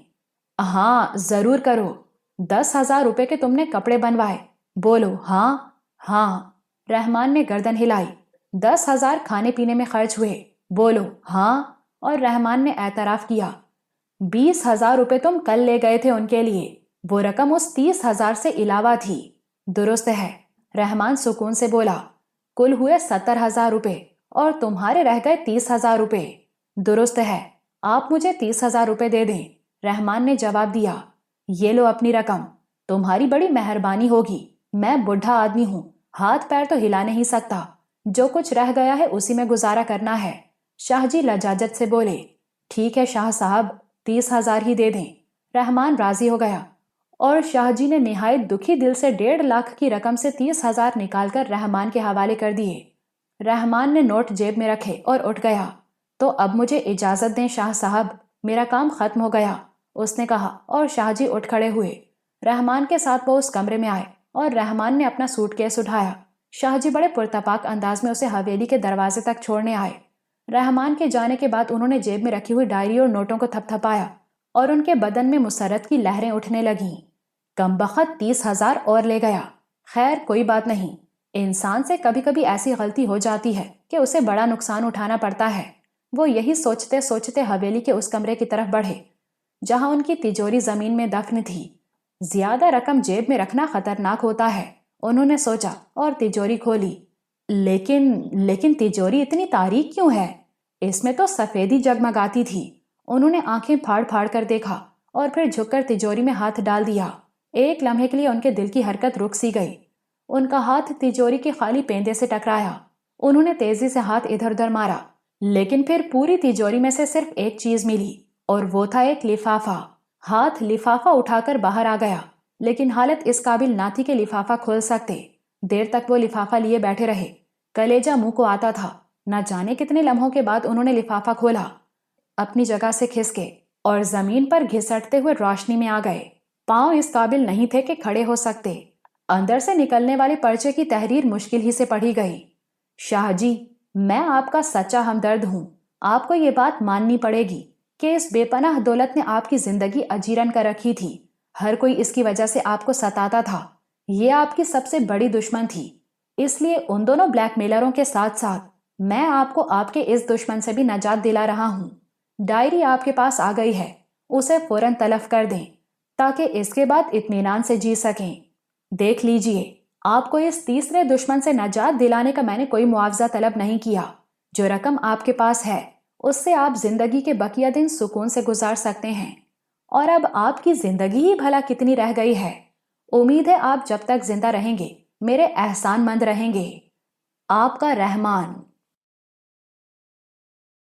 ہاں ضرور کرو۔ 10,000 روپے کے تم نے کپڑے بنوائے، بولو ہاں۔ ہاں، رحمان نے گردن ہلائی۔ 10,000 کھانے پینے میں خرچ ہوئے، بولو ہاں، اور رحمان نے اعتراف کیا۔ 20,000 روپے تم کل لے گئے تھے ان کے لیے، وہ رقم اس 30,000 سے علاوہ تھی۔ درست ہے، رحمان سکون سے بولا۔ کل ہوئے 70,000 روپے اور تمہارے رہ گئے 30,000 روپے۔ درست ہے، آپ مجھے 30,000 روپے دے دیں، رحمان نے جواب دیا۔ یہ لو اپنی رقم، تمہاری بڑی مہربانی ہوگی، میں بوڑھا آدمی ہوں، ہاتھ پیر تو ہلا نہیں سکتا، جو کچھ رہ گیا ہے اسی میں گزارا کرنا ہے۔ شاہ جی لجاجت سے بولے۔ ٹھیک ہے شاہ صاحب، 30,000 ہی دے دیں۔ رحمان راضی ہو گیا اور شاہ جی نے نہایت دکھی دل سے 1.5 لاکھ کی رقم سے 30,000 نکال کر رحمان کے حوالے کر دیے۔ رحمان نے نوٹ جیب میں رکھے اور اٹھ گیا۔ تو اب مجھے اجازت دیں شاہ صاحب، میرا کام ختم ہو گیا، اس نے کہا، اور شاہ جی اٹھ کھڑے ہوئے۔ رحمان کے ساتھ وہ اس کمرے میں آئے اور رحمان نے اپنا سوٹ کیس اٹھایا۔ شاہ جی بڑے پرتپاک انداز میں اسے حویلی کے دروازے تک چھوڑنے آئے۔ رحمان کے جانے کے بعد انہوں نے جیب میں رکھی ہوئی ڈائری اور نوٹوں کو تھپ تھپایا اور ان کے بدن میں مسرت کی لہریں اٹھنے لگیں۔ کمبخت 30,000 اور لے گیا۔ خیر کوئی بات نہیں، انسان سے کبھی کبھی ایسی غلطی ہو جاتی ہے کہ اسے بڑا نقصان اٹھانا پڑتا ہے۔ وہ یہی سوچتے سوچتے حویلی کے اس کمرے کی طرف بڑھے جہاں ان کی تجوری زمین میں دفن تھی۔ زیادہ رقم جیب میں رکھنا خطرناک ہوتا ہے، انہوں نے سوچا، اور تجوری کھولی۔ لیکن تجوری اتنی تاریک کیوں ہے؟ اس میں تو سفیدی جگمگاتی تھی۔ انہوں نے آنکھیں پھاڑ پھاڑ کر دیکھا اور پھر جھک کر تجوری میں ہاتھ ڈال دیا۔ ایک لمحے کے لیے ان کے دل کی حرکت رک سی گئی۔ ان کا ہاتھ تجوری کے خالی پیندے سے ٹکرایا۔ انہوں نے تیزی سے ہاتھ ادھر ادھر مارا، لیکن پھر پوری تجوری میں سے صرف ایک چیز ملی، اور وہ تھا ایک لفافہ۔ ہاتھ لفافہ اٹھا کر باہر آ گیا، لیکن حالت اس قابل نہ تھی کہ لفافہ کھول سکتے۔ دیر تک وہ لفافہ لیے بیٹھے رہے، کلیجہ منہ کو آتا تھا۔ نہ جانے کتنے لمحوں کے بعد انہوں نے لفافہ کھولا، اپنی جگہ سے کھسکے اور زمین پر گھسٹتے ہوئے روشنی میں آ گئے۔ پاؤں اس قابل نہیں تھے کہ کھڑے ہو سکتے۔ اندر سے نکلنے والے پرچے کی تحریر مشکل ہی سے پڑھی گئی۔ شاہ جی، میں آپ کا سچا ہمدرد ہوں۔ آپ کو یہ بات ماننی پڑے گی کہ اس بے پناہ دولت نے آپ کی زندگی اجیرن کر رکھی تھی۔ ہر کوئی اس کی وجہ سے آپ کو ستاتا تھا۔ یہ آپ کی سب سے بڑی دشمن تھی۔ اس لیے ان دونوں بلیک میلروں کے ساتھ ساتھ میں آپ کو آپ کے اس دشمن سے بھی نجات دلا رہا ہوں۔ ڈائری آپ کے پاس آ گئی ہے، اسے فوراً تلف کر دیں تاکہ اس کے بعد اطمینان سے جی سکیں۔ دیکھ لیجئے، آپ کو اس تیسرے دشمن سے نجات دلانے کا میں نے کوئی معاوضہ طلب نہیں کیا۔ جو رقم آپ کے پاس ہے اس سے آپ زندگی کے بقیہ دن سکون سے گزار سکتے ہیں، اور اب آپ کی زندگی ہی بھلا کتنی رہ گئی ہے۔ امید ہے آپ جب تک زندہ رہیں گے میرے احسان مند رہیں گے۔ آپ کا رحمان۔